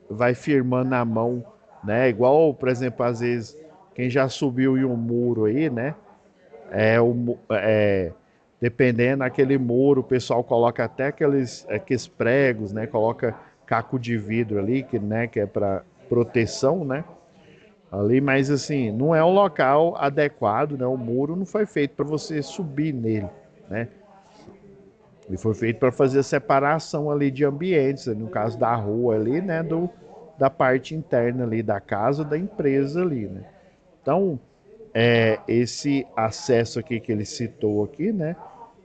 vai firmando na mão, né? Igual, por exemplo, às vezes quem já subiu em um muro aí, né? Dependendo daquele muro, o pessoal coloca até aqueles pregos, né? Coloca caco de vidro ali, que é para proteção, né? Ali, mas assim, não é um local adequado, né? O muro não foi feito para você subir nele, né? Ele foi feito para fazer a separação ali de ambientes, no caso da rua ali, né? Da parte interna ali da casa, da empresa ali, né? Então, esse acesso aqui que ele citou aqui, né?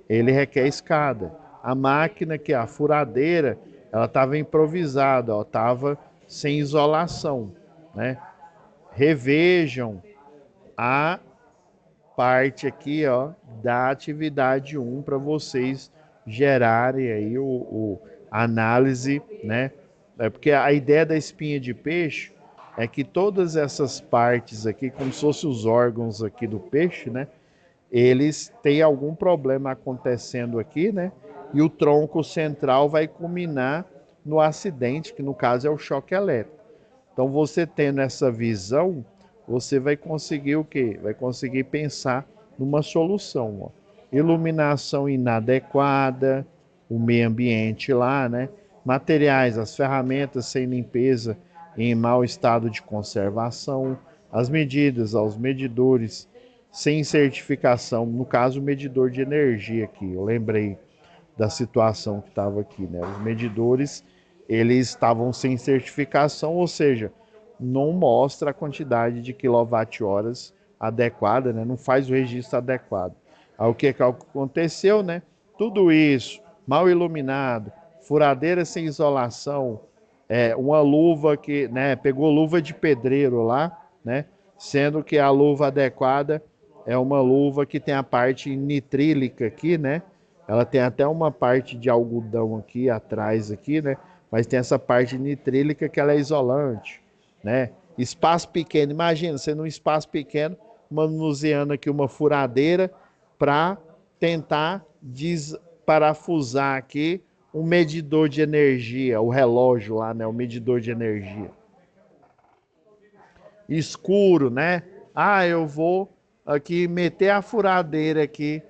Ele requer escada. A máquina que é a furadeira, ela estava improvisada, estava sem isolação, né? Revejam a parte aqui, da atividade 1 para vocês gerarem aí a análise, né? Porque a ideia da espinha de peixe é que todas essas partes aqui, como se fossem os órgãos aqui do peixe, né? Eles têm algum problema acontecendo aqui, né? E o tronco central vai culminar no acidente, que no caso é o choque elétrico. Então, você tendo essa visão, você vai conseguir o quê? Vai conseguir pensar numa solução. Ó. Iluminação inadequada, o meio ambiente lá, né? Materiais, as ferramentas sem limpeza em mau estado de conservação, as medidas, os medidores sem certificação, no caso o medidor de energia aqui, eu lembrei da situação que estava aqui, né? Os medidores, eles estavam sem certificação, ou seja, não mostra a quantidade de quilowatt-horas adequada, né? Não faz o registro adequado. Aí o que aconteceu, né? Tudo isso mal iluminado, furadeira sem isolação, uma luva que, né, pegou luva de pedreiro lá, né? Sendo que a luva adequada é uma luva que tem a parte nitrílica aqui, né? Ela tem até uma parte de algodão aqui atrás aqui, né? Mas tem essa parte nitrílica que ela é isolante, né? Espaço pequeno, imagina, você num espaço pequeno, manuseando aqui uma furadeira para tentar desparafusar aqui um medidor de energia, o relógio lá, né? O medidor de energia. Escuro, né? Eu vou aqui meter a furadeira aqui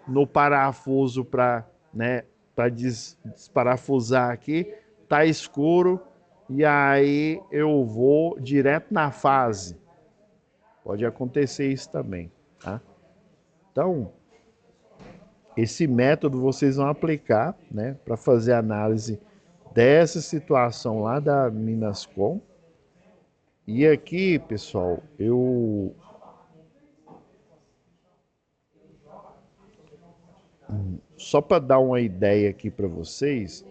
no parafuso para, né, para desparafusar aqui, tá escuro e aí eu vou direto na fase. Pode acontecer isso também, tá? Então, esse método vocês vão aplicar, né, para fazer análise dessa situação lá da Minascom. E aqui, pessoal, eu só para dar uma ideia aqui para vocês,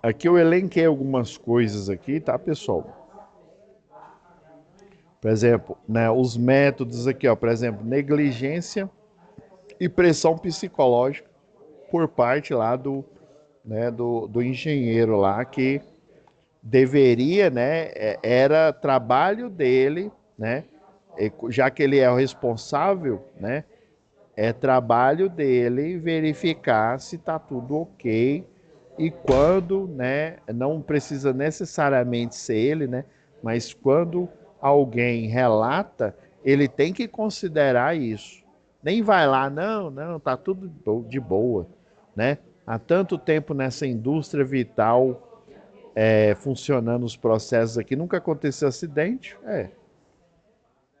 aqui eu elenquei algumas coisas aqui, tá, pessoal? Por exemplo, né, os métodos aqui, ó, por exemplo, negligência e pressão psicológica por parte lá do engenheiro lá que deveria, né, era trabalho dele, né, já que ele é o responsável, né, é trabalho dele verificar se está tudo ok e quando, né, não precisa necessariamente ser ele, né, mas quando alguém relata, ele tem que considerar isso. Nem vai lá, não, não, tá tudo de boa, né? Há tanto tempo nessa indústria vital funcionando os processos aqui, nunca aconteceu acidente,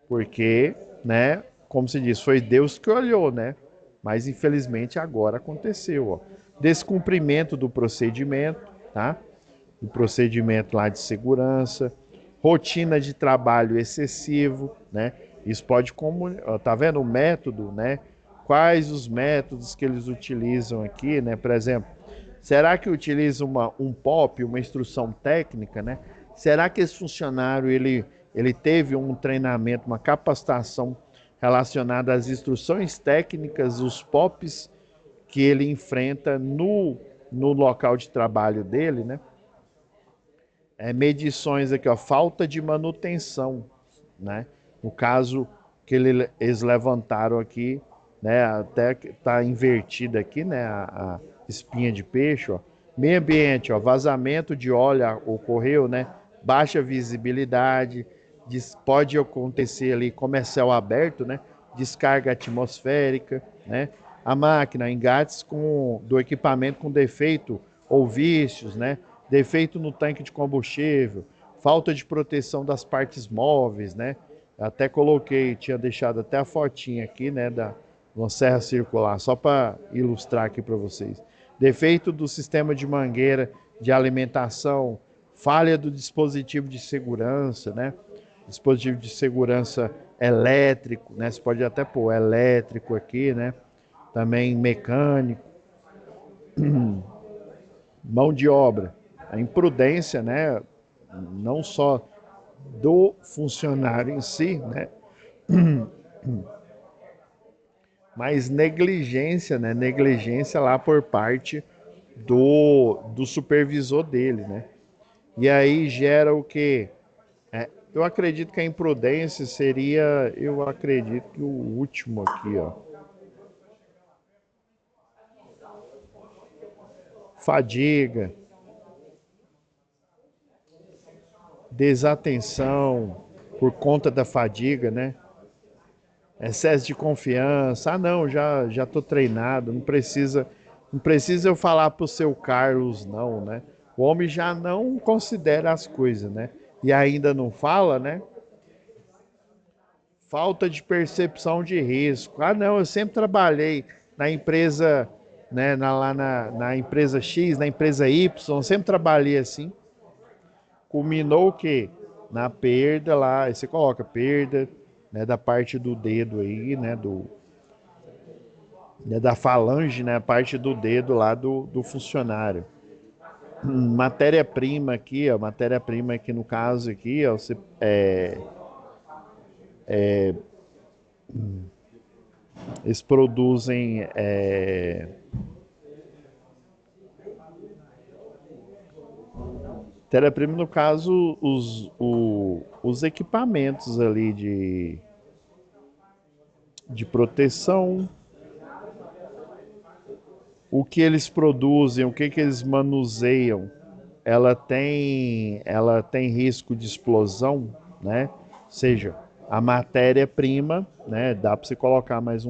porque, né, como se diz, foi Deus que olhou, né? Mas infelizmente agora aconteceu, ó. Descumprimento do procedimento, tá? O procedimento lá de segurança, rotina de trabalho excessivo, né? Isso pode tá vendo o método, né? Quais os métodos que eles utilizam aqui, né? Por exemplo, será que utiliza um POP, uma instrução técnica, né? Será que esse funcionário ele teve um treinamento, uma capacitação relacionada às instruções técnicas, os POPs que ele enfrenta no local de trabalho dele, né? Medições aqui, ó, falta de manutenção, né? No caso que eles levantaram aqui, né? Até que está invertida aqui, né? A espinha de peixe, ó. Meio ambiente, ó, vazamento de óleo ocorreu, né? Baixa visibilidade, pode acontecer ali comercial aberto, né? Descarga atmosférica, né? A máquina, engates do equipamento com defeito ou vícios, né? Defeito no tanque de combustível, falta de proteção das partes móveis, né? Até coloquei, tinha deixado até a fotinha aqui, né, da uma serra circular, só para ilustrar aqui para vocês. Defeito do sistema de mangueira de alimentação, falha do dispositivo de segurança, né? Dispositivo de segurança elétrico, né? Você pode até pôr elétrico aqui, né? Também mecânico, mão de obra, a imprudência, né? Não só do funcionário em si, né? Mas negligência, né? Negligência lá por parte do supervisor dele, né? E aí gera o quê? Eu acredito que a imprudência seria, eu acredito que o último aqui, ó. Fadiga, desatenção por conta da fadiga, né? Excesso de confiança. Ah, não, já tô treinado, não precisa eu falar pro seu Carlos não, né? O homem já não considera as coisas, né? E ainda não fala, né? Falta de percepção de risco. Ah, não, eu sempre trabalhei na empresa, né, na empresa X, na empresa Y, sempre trabalhei assim. Culminou o quê? Na perda lá, aí você coloca perda, né, da parte do dedo aí, né, da falange, né, a parte do dedo lá do funcionário. Matéria-prima aqui, ó, matéria-prima aqui no caso aqui, ó, eles produzem matéria-prima no caso os equipamentos ali de proteção, o que eles produzem, o que eles manuseiam, ela tem risco de explosão, né? Ou seja, a matéria-prima, né? Dá para você colocar mais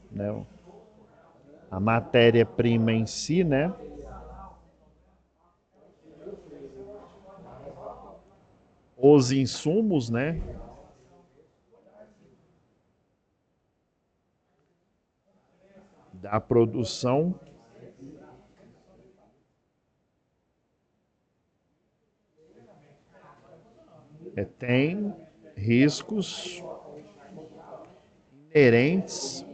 né? A matéria-prima em si, né? os insumos, né? Da produção. Tem riscos inerentes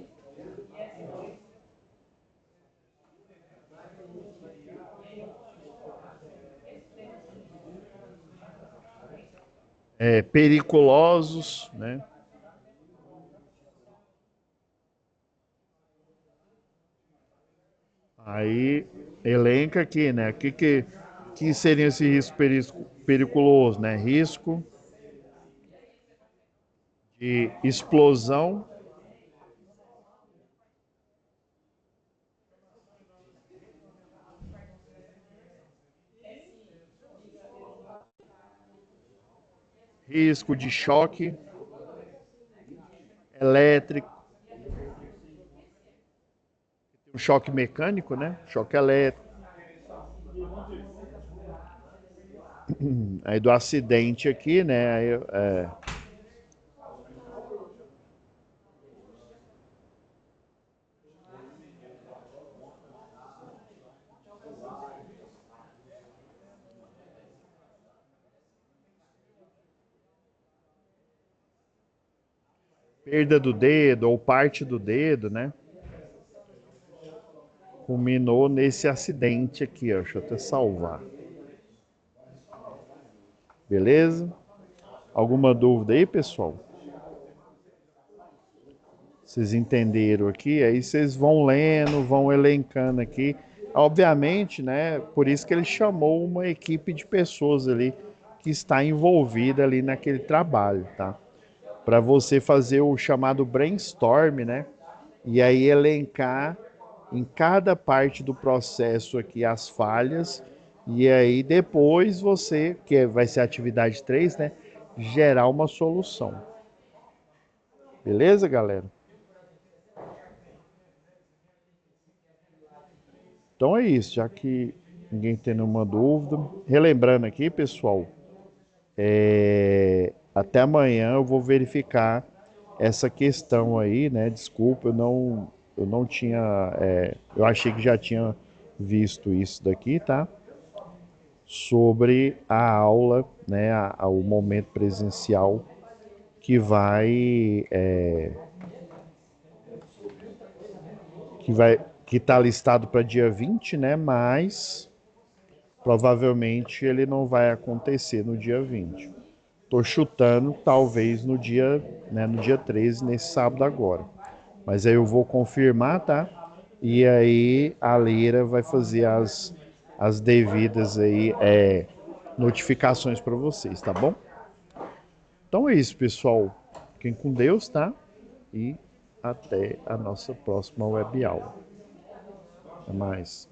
periculosos, né? Aí elenca aqui, né? Que seria esse risco periculoso, né? Risco de explosão, risco de choque elétrico, um choque mecânico, né? Choque elétrico. Aí do acidente aqui, né? Aí, perda do dedo ou parte do dedo, né? Culminou nesse acidente aqui, ó. Deixa eu até salvar. Beleza? Alguma dúvida aí, pessoal? Vocês entenderam aqui? Aí vocês vão lendo, vão elencando aqui. Obviamente, né? Por isso que ele chamou uma equipe de pessoas ali que está envolvida ali naquele trabalho, tá? Para você fazer o chamado brainstorm, né? E aí elencar em cada parte do processo aqui as falhas. E aí depois você, que vai ser a atividade 3, né? Gerar uma solução. Beleza, galera? Então é isso, já que ninguém tem nenhuma dúvida. Relembrando aqui, pessoal, até amanhã eu vou verificar essa questão aí, né? Desculpa, eu não tinha, eu achei que já tinha visto isso daqui, tá? Sobre a aula, né? O momento presencial que que está listado para dia 20, né? Mas provavelmente ele não vai acontecer no dia 20. Tô chutando talvez no dia, né, no dia 13, nesse sábado agora. Mas aí eu vou confirmar, tá? E aí a Leira vai fazer as devidas aí, notificações para vocês, tá bom? Então é isso, pessoal. Fiquem com Deus, tá? E até a nossa próxima web aula. Até mais.